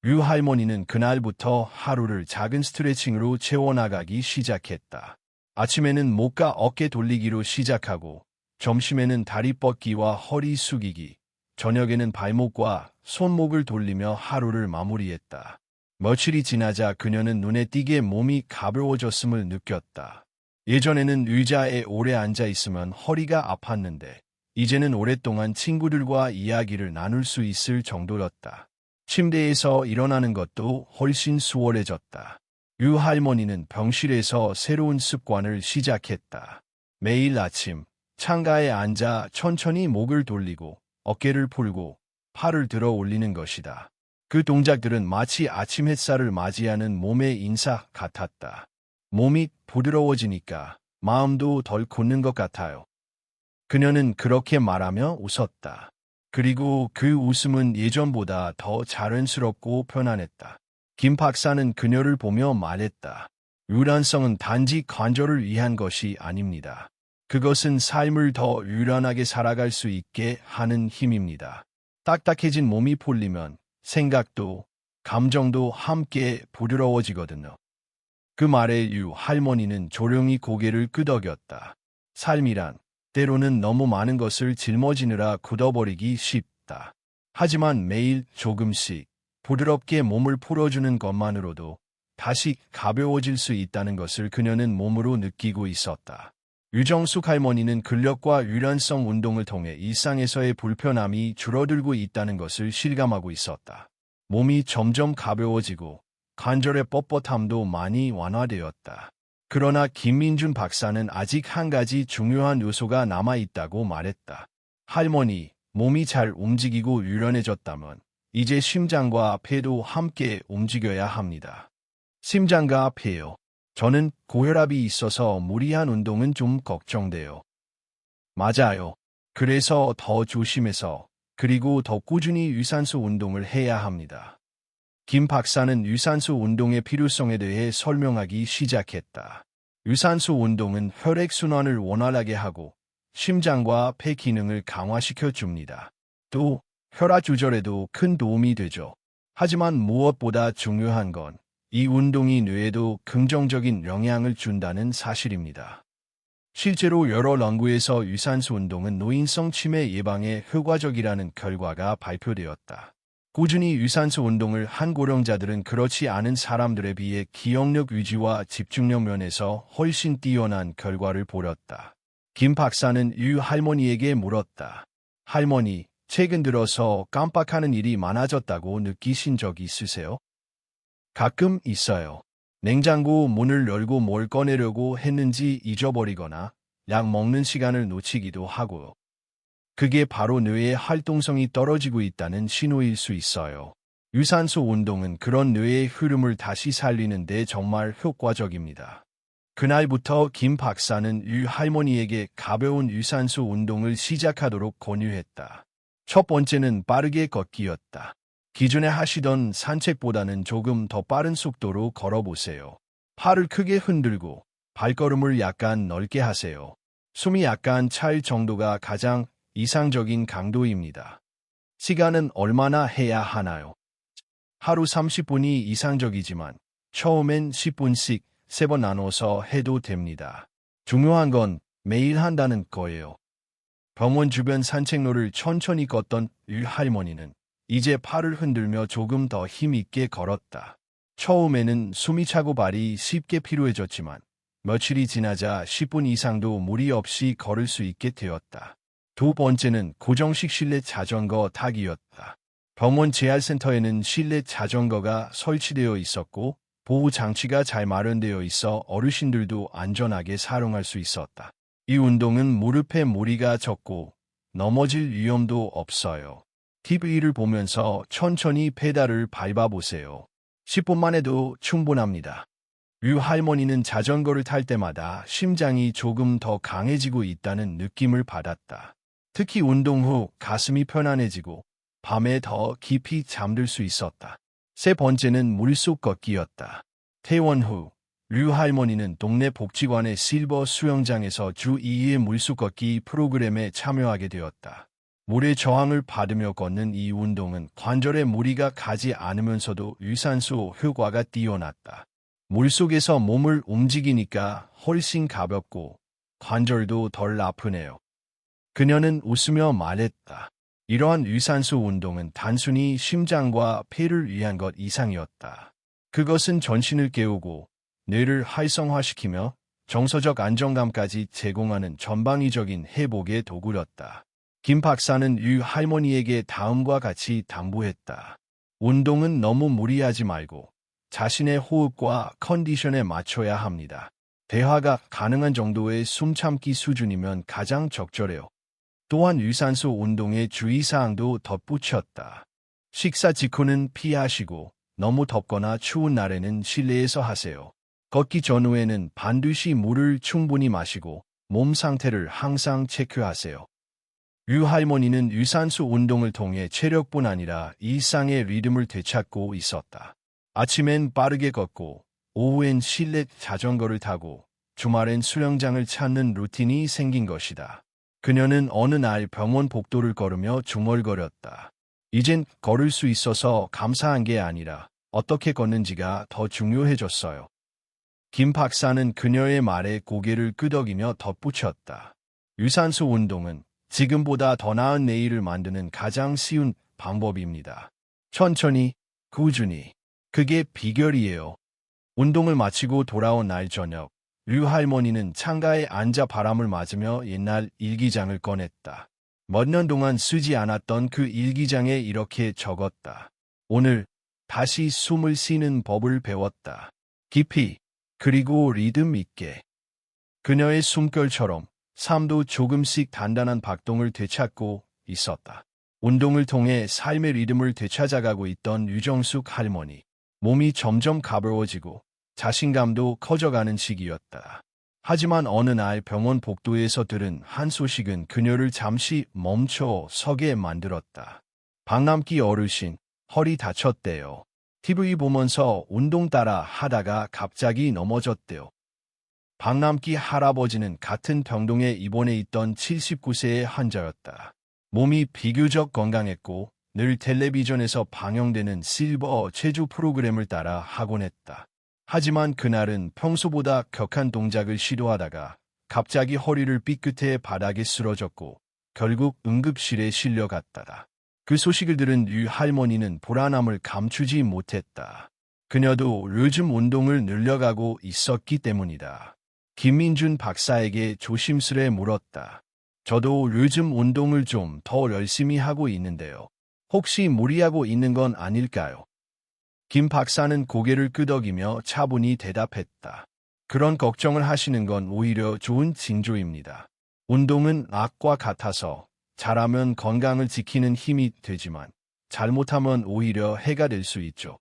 A: 유 할머니는 그날부터 하루를 작은 스트레칭으로 채워나가기 시작했다. 아침에는 목과 어깨 돌리기로 시작하고, 점심에는 다리 뻗기와 허리 숙이기, 저녁에는 발목과 손목을 돌리며 하루를 마무리했다. 며칠이 지나자 그녀는 눈에 띄게 몸이 가벼워졌음을 느꼈다. 예전에는 의자에 오래 앉아 있으면 허리가 아팠는데 이제는 오랫동안 친구들과 이야기를 나눌 수 있을 정도였다. 침대에서 일어나는 것도 훨씬 수월해졌다. 유 할머니는 병실에서 새로운 습관을 시작했다. 매일 아침 창가에 앉아 천천히 목을 돌리고 어깨를 풀고 팔을 들어 올리는 것이다. 그 동작들은 마치 아침 햇살을 맞이하는 몸의 인사 같았다. 몸이 부드러워지니까 마음도 덜 굳는 것 같아요. 그녀는 그렇게 말하며 웃었다. 그리고 그 웃음은 예전보다 더 자연스럽고 편안했다. 김 박사는 그녀를 보며 말했다. 유연성은 단지 관절을 위한 것이 아닙니다. 그것은 삶을 더 유연하게 살아갈 수 있게 하는 힘입니다. 딱딱해진 몸이 풀리면 생각도 감정도 함께 부드러워지거든요. 그 말에 유 할머니는 조용히 고개를 끄덕였다. 삶이란 때로는 너무 많은 것을 짊어지느라 굳어버리기 쉽다. 하지만 매일 조금씩 부드럽게 몸을 풀어주는 것만으로도 다시 가벼워질 수 있다는 것을 그녀는 몸으로 느끼고 있었다. 유정숙 할머니는 근력과 유연성 운동을 통해 일상에서의 불편함이 줄어들고 있다는 것을 실감하고 있었다. 몸이 점점 가벼워지고 관절의 뻣뻣함도 많이 완화되었다. 그러나 김민준 박사는 아직 한 가지 중요한 요소가 남아있다고 말했다. 할머니, 몸이 잘 움직이고 유연해졌다면 이제 심장과 폐도 함께 움직여야 합니다. 심장과 폐요. 저는 고혈압이 있어서 무리한 운동은 좀 걱정돼요. 맞아요. 그래서 더 조심해서 그리고 더 꾸준히 유산소 운동을 해야 합니다. 김 박사는 유산소 운동의 필요성에 대해 설명하기 시작했다. 유산소 운동은 혈액순환을 원활하게 하고 심장과 폐 기능을 강화시켜 줍니다. 또 혈압 조절에도 큰 도움이 되죠. 하지만 무엇보다 중요한 건 이 운동이 뇌에도 긍정적인 영향을 준다는 사실입니다. 실제로 여러 연구에서 유산소 운동은 노인성 치매 예방에 효과적이라는 결과가 발표되었다. 꾸준히 유산소 운동을 한 고령자들은 그렇지 않은 사람들에 비해 기억력 유지와 집중력 면에서 훨씬 뛰어난 결과를 보였다. 김 박사는 유 할머니에게 물었다. 할머니, 최근 들어서 깜빡하는 일이 많아졌다고 느끼신 적 있으세요? 가끔 있어요. 냉장고 문을 열고 뭘 꺼내려고 했는지 잊어버리거나 약 먹는 시간을 놓치기도 하고요. 그게 바로 뇌의 활동성이 떨어지고 있다는 신호일 수 있어요. 유산소 운동은 그런 뇌의 흐름을 다시 살리는 데 정말 효과적입니다. 그날부터 김 박사는 유 할머니에게 가벼운 유산소 운동을 시작하도록 권유했다. 첫 번째는 빠르게 걷기였다. 기존에 하시던 산책보다는 조금 더 빠른 속도로 걸어보세요. 팔을 크게 흔들고 발걸음을 약간 넓게 하세요. 숨이 약간 찰 정도가 가장 이상적인 강도입니다. 시간은 얼마나 해야 하나요? 하루 30분이 이상적이지만 처음엔 10분씩 3번 나눠서 해도 됩니다. 중요한 건 매일 한다는 거예요. 병원 주변 산책로를 천천히 걷던 유 할머니는 이제 팔을 흔들며 조금 더 힘있게 걸었다. 처음에는 숨이 차고 발이 쉽게 피로해졌지만 며칠이 지나자 10분 이상도 무리 없이 걸을 수 있게 되었다. 두 번째는 고정식 실내 자전거 타기였다. 병원 재활센터에는 실내 자전거가 설치되어 있었고 보호 장치가 잘 마련되어 있어 어르신들도 안전하게 사용할 수 있었다. 이 운동은 무릎에 무리가 적고 넘어질 위험도 없어요. TV를 보면서 천천히 페달을 밟아보세요. 10분만 해도 충분합니다. 유 할머니는 자전거를 탈 때마다 심장이 조금 더 강해지고 있다는 느낌을 받았다. 특히 운동 후 가슴이 편안해지고 밤에 더 깊이 잠들 수 있었다. 세 번째는 물속 걷기였다. 퇴원 후 유 할머니는 동네 복지관의 실버 수영장에서 주 2회 물속 걷기 프로그램에 참여하게 되었다. 물의 저항을 받으며 걷는 이 운동은 관절에 무리가 가지 않으면서도 유산소 효과가 뛰어났다. 물속에서 몸을 움직이니까 훨씬 가볍고 관절도 덜 아프네요. 그녀는 웃으며 말했다. 이러한 유산소 운동은 단순히 심장과 폐를 위한 것 이상이었다. 그것은 전신을 깨우고 뇌를 활성화시키며 정서적 안정감까지 제공하는 전방위적인 회복의 도구였다. 김 박사는 유 할머니에게 다음과 같이 당부했다. 운동은 너무 무리하지 말고 자신의 호흡과 컨디션에 맞춰야 합니다. 대화가 가능한 정도의 숨참기 수준이면 가장 적절해요. 또한 유산소 운동의 주의사항도 덧붙였다. 식사 직후는 피하시고 너무 덥거나 추운 날에는 실내에서 하세요. 걷기 전후에는 반드시 물을 충분히 마시고 몸 상태를 항상 체크하세요. 유 할머니는 유산소 운동을 통해 체력뿐 아니라 일상의 리듬을 되찾고 있었다. 아침엔 빠르게 걷고 오후엔 실내 자전거를 타고 주말엔 수영장을 찾는 루틴이 생긴 것이다. 그녀는 어느 날 병원 복도를 걸으며 중얼거렸다. 이젠 걸을 수 있어서 감사한 게 아니라 어떻게 걷는지가 더 중요해졌어요. 김 박사는 그녀의 말에 고개를 끄덕이며 덧붙였다. 유산소 운동은 지금보다 더 나은 내일을 만드는 가장 쉬운 방법입니다. 천천히, 꾸준히. 그게 비결이에요. 운동을 마치고 돌아온 날 저녁, 유 할머니는 창가에 앉아 바람을 맞으며 옛날 일기장을 꺼냈다. 몇 년 동안 쓰지 않았던 그 일기장에 이렇게 적었다. 오늘 다시 숨을 쉬는 법을 배웠다. 깊이, 그리고 리듬 있게. 그녀의 숨결처럼 삶도 조금씩 단단한 박동을 되찾고 있었다. 운동을 통해 삶의 리듬을 되찾아가고 있던 유정숙 할머니. 몸이 점점 가벼워지고 자신감도 커져가는 시기였다. 하지만 어느 날 병원 복도에서 들은 한 소식은 그녀를 잠시 멈춰 서게 만들었다. 방남기 어르신, 허리 다쳤대요. TV 보면서 운동 따라 하다가 갑자기 넘어졌대요. 방남기 할아버지는 같은 병동에 입원해 있던 79세의 환자였다. 몸이 비교적 건강했고 늘 텔레비전에서 방영되는 실버 체조 프로그램을 따라 하곤 했다. 하지만 그날은 평소보다 격한 동작을 시도하다가 갑자기 허리를 삐끗해 바닥에 쓰러졌고 결국 응급실에 실려갔다. 그 소식을 들은 유 할머니는 불안함을 감추지 못했다. 그녀도 요즘 운동을 늘려가고 있었기 때문이다. 김민준 박사에게 조심스레 물었다. 저도 요즘 운동을 좀 더 열심히 하고 있는데요. 혹시 무리하고 있는 건 아닐까요? 김 박사는 고개를 끄덕이며 차분히 대답했다. 그런 걱정을 하시는 건 오히려 좋은 징조입니다. 운동은 악과 같아서 잘하면 건강을 지키는 힘이 되지만 잘못하면 오히려 해가 될 수 있죠.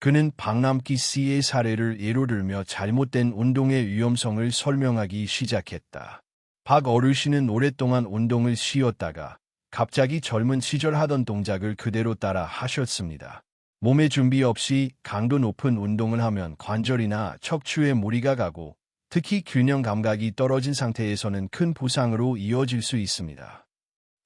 A: 그는 박남기 씨의 사례를 예로 들며 잘못된 운동의 위험성을 설명하기 시작했다. 박 어르신은 오랫동안 운동을 쉬었다가 갑자기 젊은 시절 하던 동작을 그대로 따라 하셨습니다. 몸에 준비 없이 강도 높은 운동을 하면 관절이나 척추에 무리가 가고 특히 균형 감각이 떨어진 상태에서는 큰 부상으로 이어질 수 있습니다.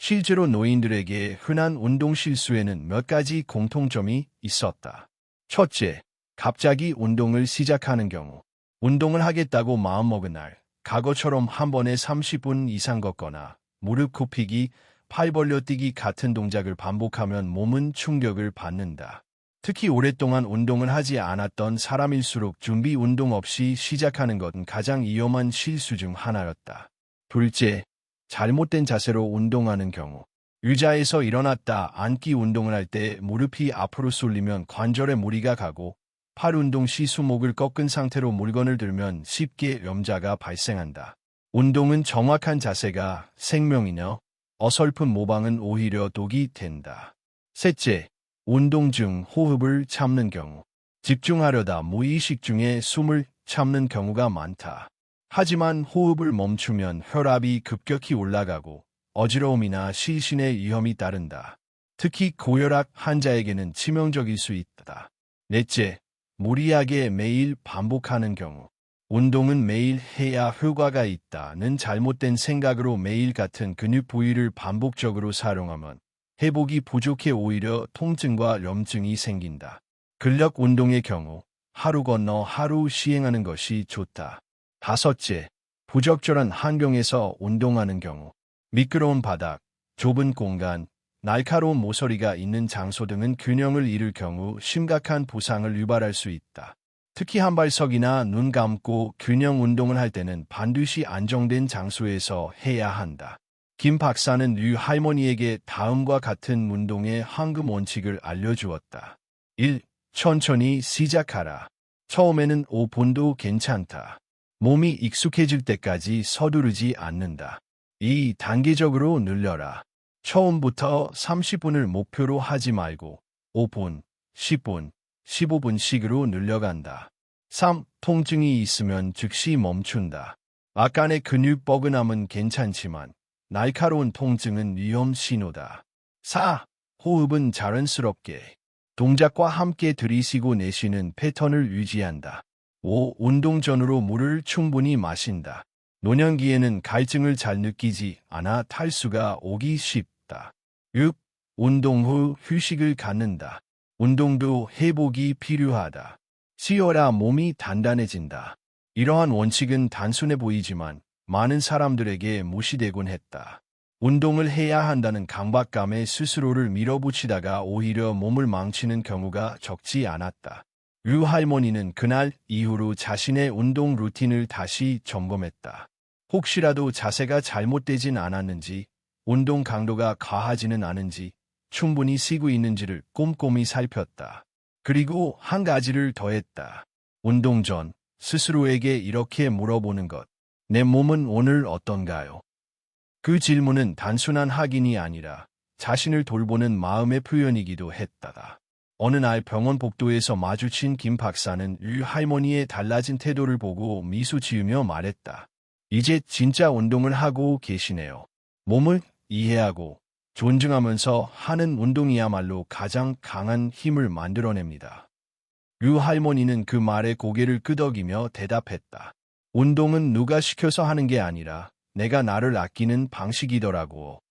A: 실제로 노인들에게 흔한 운동 실수에는 몇 가지 공통점이 있었다. 첫째, 갑자기 운동을 시작하는 경우. 운동을 하겠다고 마음먹은 날, 과거처럼 한 번에 30분 이상 걷거나 무릎 굽히기, 팔 벌려뛰기 같은 동작을 반복하면 몸은 충격을 받는다. 특히 오랫동안 운동을 하지 않았던 사람일수록 준비 운동 없이 시작하는 것은 가장 위험한 실수 중 하나였다. 둘째, 잘못된 자세로 운동하는 경우. 의자에서 일어났다 앉기 운동을 할 때 무릎이 앞으로 쏠리면 관절에 무리가 가고 팔 운동 시 수목을 꺾은 상태로 물건을 들면 쉽게 염자가 발생한다. 운동은 정확한 자세가 생명이며 어설픈 모방은 오히려 독이 된다. 셋째, 운동 중 호흡을 참는 경우. 집중하려다 무의식 중에 숨을 참는 경우가 많다. 하지만 호흡을 멈추면 혈압이 급격히 올라가고 어지러움이나 실신의 위험이 따른다. 특히 고혈압 환자에게는 치명적일 수 있다. 넷째, 무리하게 매일 반복하는 경우. 운동은 매일 해야 효과가 있다는 잘못된 생각으로 매일 같은 근육 부위를 반복적으로 사용하면 회복이 부족해 오히려 통증과 염증이 생긴다. 근력 운동의 경우 하루 건너 하루 시행하는 것이 좋다. 다섯째, 부적절한 환경에서 운동하는 경우. 미끄러운 바닥, 좁은 공간, 날카로운 모서리가 있는 장소 등은 균형을 잃을 경우 심각한 부상을 유발할 수 있다. 특히 한발석이나 눈 감고 균형 운동을 할 때는 반드시 안정된 장소에서 해야 한다. 김 박사는 유 할머니에게 다음과 같은 운동의 황금 원칙을 알려주었다. 1. 천천히 시작하라. 처음에는 5분도 괜찮다. 몸이 익숙해질 때까지 서두르지 않는다. 2. 단계적으로 늘려라. 처음부터 30분을 목표로 하지 말고 5분, 10분, 15분씩으로 늘려간다. 3. 통증이 있으면 즉시 멈춘다. 약간의 근육 뻐근함은 괜찮지만 날카로운 통증은 위험 신호다. 4. 호흡은 자연스럽게 동작과 함께 들이쉬고 내쉬는 패턴을 유지한다. 5. 운동 전으로 물을 충분히 마신다. 노년기에는 갈증을 잘 느끼지 않아 탈수가 오기 쉽다. 6. 운동 후 휴식을 갖는다. 운동도 회복이 필요하다. 쉬어야 몸이 단단해진다. 이러한 원칙은 단순해 보이지만 많은 사람들에게 무시되곤 했다. 운동을 해야 한다는 강박감에 스스로를 밀어붙이다가 오히려 몸을 망치는 경우가 적지 않았다. 유 할머니는 그날 이후로 자신의 운동 루틴을 다시 점검했다. 혹시라도 자세가 잘못되진 않았는지, 운동 강도가 과하지는 않은지, 충분히 쉬고 있는지를 꼼꼼히 살폈다. 그리고 한 가지를 더했다. 운동 전 스스로에게 이렇게 물어보는 것. 내 몸은 오늘 어떤가요? 그 질문은 단순한 확인이 아니라 자신을 돌보는 마음의 표현이기도 했다. 어느 날 병원 복도에서 마주친 김 박사는 유 할머니의 달라진 태도를 보고 미소 지으며 말했다. 이제 진짜 운동을 하고 계시네요. 몸을 이해하고 존중하면서 하는 운동이야말로 가장 강한 힘을 만들어냅니다. 유 할머니는 그 말에 고개를 끄덕이며 대답했다. 운동은 누가 시켜서 하는 게 아니라 내가 나를 아끼는 방식이더라고.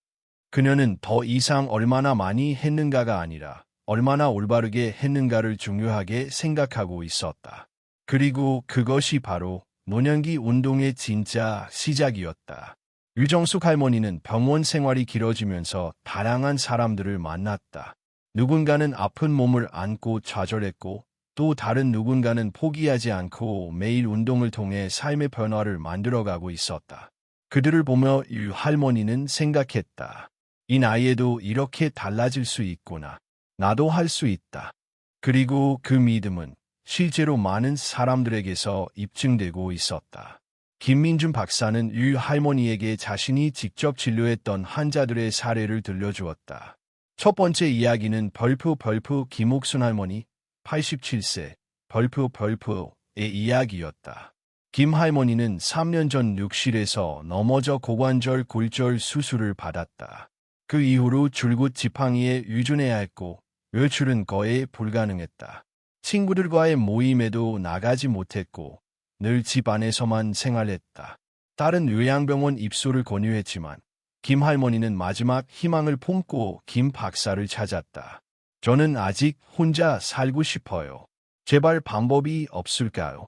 A: 그녀는 더 이상 얼마나 많이 했는가가 아니라 얼마나 올바르게 했는가를 중요하게 생각하고 있었다. 그리고 그것이 바로 노년기 운동의 진짜 시작이었다. 유정숙 할머니는 병원 생활이 길어지면서 다양한 사람들을 만났다. 누군가는 아픈 몸을 안고 좌절했고 또 다른 누군가는 포기하지 않고 매일 운동을 통해 삶의 변화를 만들어가고 있었다. 그들을 보며 유 할머니는 생각했다. 이 나이에도 이렇게 달라질 수 있구나. 나도 할 수 있다. 그리고 그 믿음은 실제로 많은 사람들에게서 입증되고 있었다. 김민준 박사는 유 할머니에게 자신이 직접 진료했던 환자들의 사례를 들려주었다. 첫 번째 이야기는 벌프 김옥순 할머니 87세 벌프의 이야기였다. 김 할머니는 3년 전 욕실에서 넘어져 고관절 골절 수술을 받았다. 그 이후로 줄곧 지팡이에 의존해야 했고 외출은 거의 불가능했다. 친구들과의 모임에도 나가지 못했고 늘 집 안에서만 생활했다. 딸은 요양병원 입소를 권유했지만 김 할머니는 마지막 희망을 품고 김 박사를 찾았다. 저는 아직 혼자 살고 싶어요. 제발 방법이 없을까요?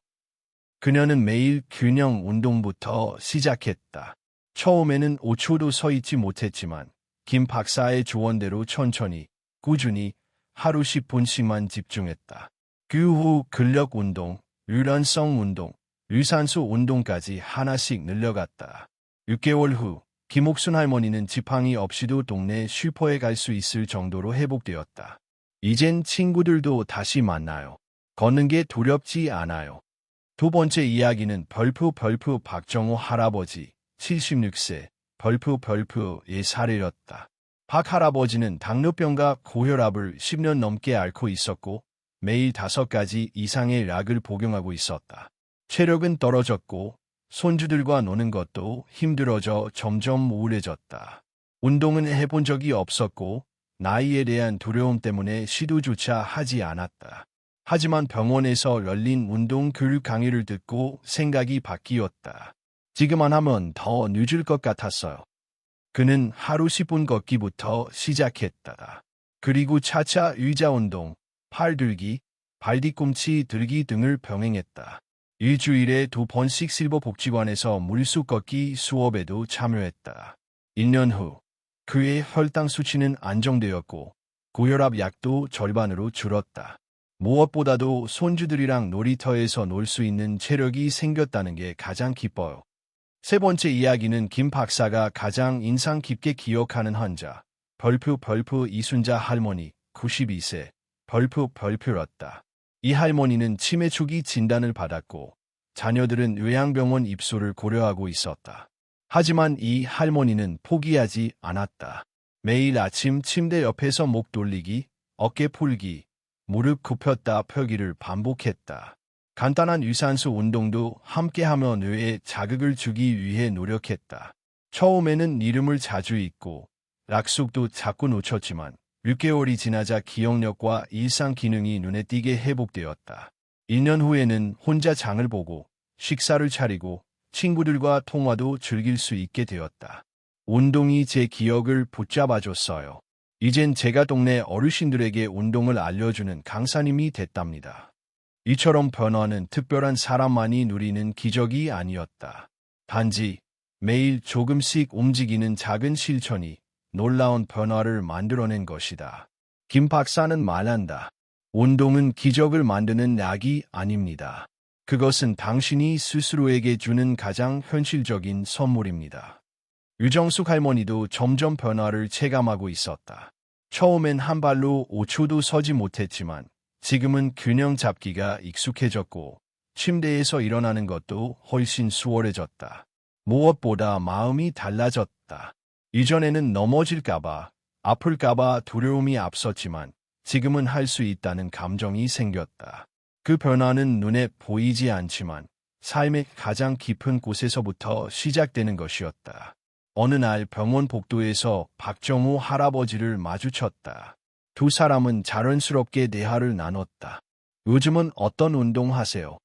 A: 그녀는 매일 균형 운동부터 시작했다. 처음에는 5초도 서 있지 못했지만 김 박사의 조언대로 천천히, 꾸준히 하루 10분씩만 집중했다. 그 후 근력 운동, 유연성 운동, 유산소 운동까지 하나씩 늘려갔다. 6개월 후 김옥순 할머니는 지팡이 없이도 동네 슈퍼에 갈 수 있을 정도로 회복되었다. 이젠 친구들도 다시 만나요. 걷는 게 두렵지 않아요. 두 번째 이야기는 벌프 박정호 할아버지 76세 벌프의 사례였다. 박 할아버지는 당뇨병과 고혈압을 10년 넘게 앓고 있었고 매일 5가지 이상의 약을 복용하고 있었다. 체력은 떨어졌고 손주들과 노는 것도 힘들어져 점점 우울해졌다. 운동은 해본 적이 없었고 나이에 대한 두려움 때문에 시도조차 하지 않았다. 하지만 병원에서 열린 운동 교육 강의를 듣고 생각이 바뀌었다. 지금 안 하면 더 늦을 것 같았어요. 그는 하루 10분 걷기부터 시작했다. 그리고 차차 의자 운동, 팔 들기, 발 뒤꿈치 들기 등을 병행했다. 일주일에 2번씩 실버복지관에서 물속 걷기 수업에도 참여했다. 1년 후 그의 혈당 수치는 안정되었고 고혈압 약도 절반으로 줄었다. 무엇보다도 손주들이랑 놀이터에서 놀 수 있는 체력이 생겼다는 게 가장 기뻐요. 세 번째 이야기는 김 박사가 가장 인상 깊게 기억하는 환자, 벌프 이순자 할머니 92세 벌프였다. 이 할머니는 치매 초기 진단을 받았고 자녀들은 요양병원 입소를 고려하고 있었다. 하지만 이 할머니는 포기하지 않았다. 매일 아침 침대 옆에서 목 돌리기, 어깨 풀기, 무릎 굽혔다 펴기를 반복했다. 간단한 유산소 운동도 함께하며 뇌에 자극을 주기 위해 노력했다. 처음에는 이름을 자주 잊고 약속도 자꾸 놓쳤지만 6개월이 지나자 기억력과 일상 기능이 눈에 띄게 회복되었다. 1년 후에는 혼자 장을 보고 식사를 차리고 친구들과 통화도 즐길 수 있게 되었다. 운동이 제 기억을 붙잡아줬어요. 이젠 제가 동네 어르신들에게 운동을 알려주는 강사님이 됐답니다. 이처럼 변화는 특별한 사람만이 누리는 기적이 아니었다. 단지 매일 조금씩 움직이는 작은 실천이 놀라운 변화를 만들어낸 것이다. 김 박사는 말한다. 운동은 기적을 만드는 약이 아닙니다. 그것은 당신이 스스로에게 주는 가장 현실적인 선물입니다. 유정숙 할머니도 점점 변화를 체감하고 있었다. 처음엔 한 발로 5초도 서지 못했지만 지금은 균형 잡기가 익숙해졌고 침대에서 일어나는 것도 훨씬 수월해졌다. 무엇보다 마음이 달라졌다. 이전에는 넘어질까봐, 아플까봐 두려움이 앞섰지만 지금은 할 수 있다는 감정이 생겼다. 그 변화는 눈에 보이지 않지만 삶의 가장 깊은 곳에서부터 시작되는 것이었다. 어느 날 병원 복도에서 박정호 할아버지를 마주쳤다. 두 사람은 자연스럽게 대화를 나눴다. 요즘은 어떤 운동 하세요?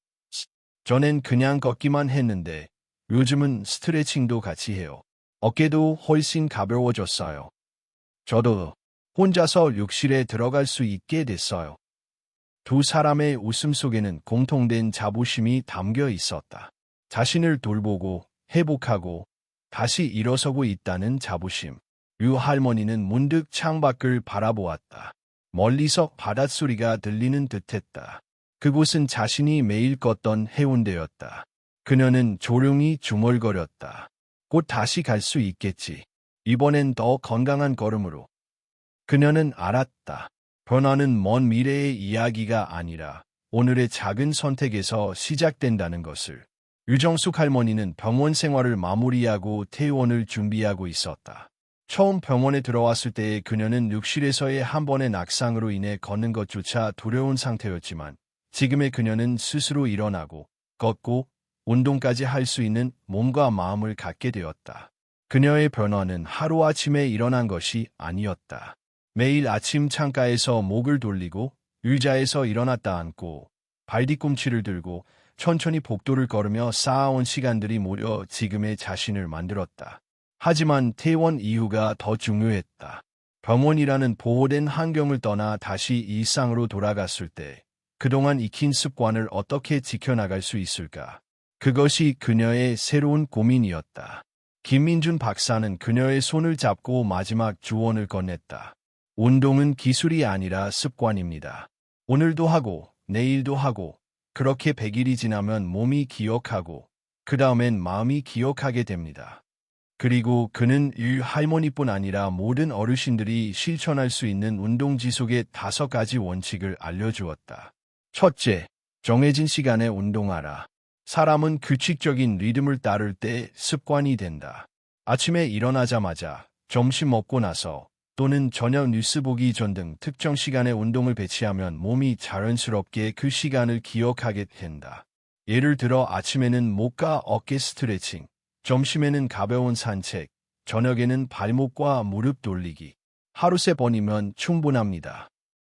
A: 전엔 그냥 걷기만 했는데 요즘은 스트레칭도 같이 해요. 어깨도 훨씬 가벼워졌어요. 저도 혼자서 욕실에 들어갈 수 있게 됐어요. 두 사람의 웃음 속에는 공통된 자부심이 담겨 있었다. 자신을 돌보고 회복하고 다시 일어서고 있다는 자부심. 유 할머니는 문득 창밖을 바라보았다. 멀리서 바닷소리가 들리는 듯했다. 그곳은 자신이 매일 걷던 해운대였다. 그녀는 조용히 중얼거렸다. 곧 다시 갈 수 있겠지. 이번엔 더 건강한 걸음으로. 그녀는 알았다. 변화는 먼 미래의 이야기가 아니라 오늘의 작은 선택에서 시작된다는 것을. 유정숙 할머니는 병원 생활을 마무리하고 퇴원을 준비하고 있었다. 처음 병원에 들어왔을 때의 그녀는 욕실에서의 한 번의 낙상으로 인해 걷는 것조차 두려운 상태였지만 지금의 그녀는 스스로 일어나고 걷고 운동까지 할 수 있는 몸과 마음을 갖게 되었다. 그녀의 변화는 하루아침에 일어난 것이 아니었다. 매일 아침 창가에서 목을 돌리고 의자에서 일어났다 앉고 발뒤꿈치를 들고 천천히 복도를 걸으며 쌓아온 시간들이 모여 지금의 자신을 만들었다. 하지만 퇴원 이후가 더 중요했다. 병원이라는 보호된 환경을 떠나 다시 일상으로 돌아갔을 때 그동안 익힌 습관을 어떻게 지켜나갈 수 있을까? 그것이 그녀의 새로운 고민이었다. 김민준 박사는 그녀의 손을 잡고 마지막 조언을 건넸다. 운동은 기술이 아니라 습관입니다. 오늘도 하고 내일도 하고 그렇게 100일이 지나면 몸이 기억하고 그 다음엔 마음이 기억하게 됩니다. 그리고 그는 이 할머니뿐 아니라 모든 어르신들이 실천할 수 있는 운동 지속의 5가지 원칙을 알려주었다. 첫째, 정해진 시간에 운동하라. 사람은 규칙적인 리듬을 따를 때 습관이 된다. 아침에 일어나자마자, 점심 먹고 나서 또는 저녁 뉴스 보기 전 등 특정 시간에 운동을 배치하면 몸이 자연스럽게 그 시간을 기억하게 된다. 예를 들어 아침에는 목과 어깨 스트레칭, 점심에는 가벼운 산책, 저녁에는 발목과 무릎 돌리기. 하루 3번이면 충분합니다.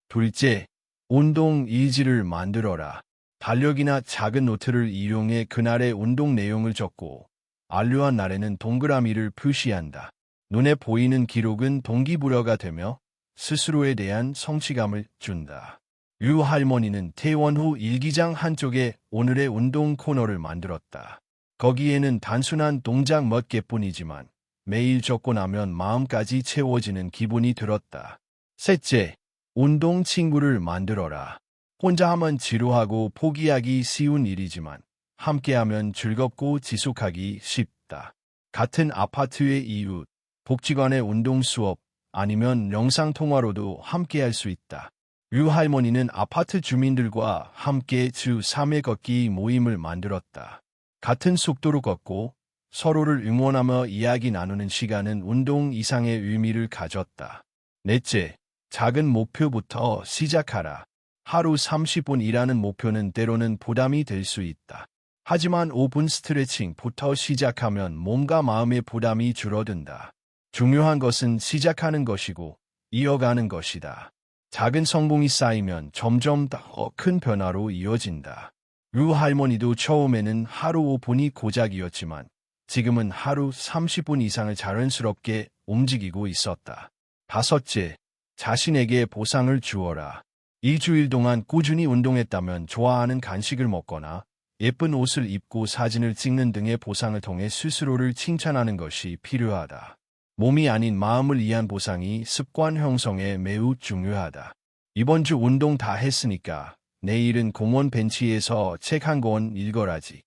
A: 둘째, 운동 일지를 만들어라. 달력이나 작은 노트를 이용해 그날의 운동 내용을 적고 완료한 날에는 동그라미를 표시한다. 눈에 보이는 기록은 동기부여가 되며 스스로에 대한 성취감을 준다. 유 할머니는 퇴원 후 일기장 한쪽에 오늘의 운동 코너를 만들었다. 거기에는 단순한 동작 몇 개뿐이지만 매일 적고 나면 마음까지 채워지는 기분이 들었다. 셋째, 운동 친구를 만들어라. 혼자 하면 지루하고 포기하기 쉬운 일이지만 함께하면 즐겁고 지속하기 쉽다. 같은 아파트의 이웃, 복지관의 운동 수업, 아니면 영상통화로도 함께할 수 있다. 유 할머니는 아파트 주민들과 함께 주 3회 걷기 모임을 만들었다. 같은 속도로 걷고 서로를 응원하며 이야기 나누는 시간은 운동 이상의 의미를 가졌다. 넷째, 작은 목표부터 시작하라. 하루 30분 일하는 목표는 때로는 부담이 될 수 있다. 하지만 5분 스트레칭부터 시작하면 몸과 마음의 부담이 줄어든다. 중요한 것은 시작하는 것이고 이어가는 것이다. 작은 성공이 쌓이면 점점 더 큰 변화로 이어진다. 유 할머니도 처음에는 하루 5분이 고작이었지만 지금은 하루 30분 이상을 자연스럽게 움직이고 있었다. 다섯째, 자신에게 보상을 주어라. 일주일 동안 꾸준히 운동했다면 좋아하는 간식을 먹거나 예쁜 옷을 입고 사진을 찍는 등의 보상을 통해 스스로를 칭찬하는 것이 필요하다. 몸이 아닌 마음을 위한 보상이 습관 형성에 매우 중요하다. 이번 주 운동 다 했으니까 내일은 공원 벤치에서 책 한 권 읽어라지.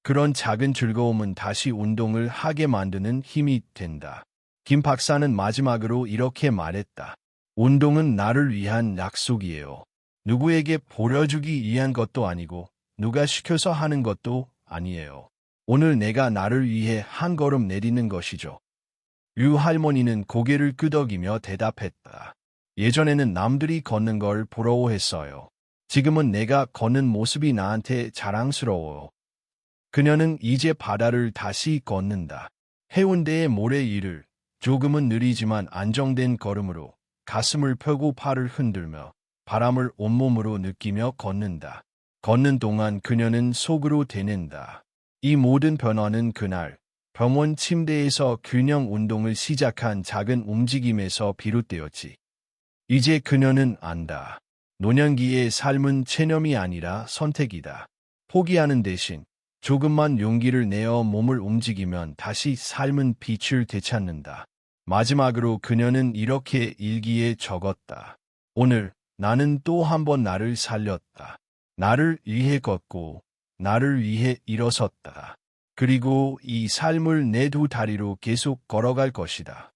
A: 그런 작은 즐거움은 다시 운동을 하게 만드는 힘이 된다. 김 박사는 마지막으로 이렇게 말했다. 운동은 나를 위한 약속이에요. 누구에게 보여주기 위한 것도 아니고 누가 시켜서 하는 것도 아니에요. 오늘 내가 나를 위해 한 걸음 내딛는 것이죠. 유 할머니는 고개를 끄덕이며 대답했다. 예전에는 남들이 걷는 걸 부러워했어요. 지금은 내가 걷는 모습이 나한테 자랑스러워요. 그녀는 이제 바다를 다시 걷는다. 해운대의 모래 위를 조금은 느리지만 안정된 걸음으로 가슴을 펴고 팔을 흔들며 바람을 온몸으로 느끼며 걷는다. 걷는 동안 그녀는 속으로 되낸다. 이 모든 변화는 그날 병원 침대에서 균형 운동을 시작한 작은 움직임에서 비롯되었지. 이제 그녀는 안다. 노년기의 삶은 체념이 아니라 선택이다. 포기하는 대신 조금만 용기를 내어 몸을 움직이면 다시 삶은 빛을 되찾는다. 마지막으로 그녀는 이렇게 일기에 적었다. 오늘 나는 또 한 번 나를 살렸다. 나를 위해 걷고 나를 위해 일어섰다. 그리고 이 삶을 내 두 다리로 계속 걸어갈 것이다.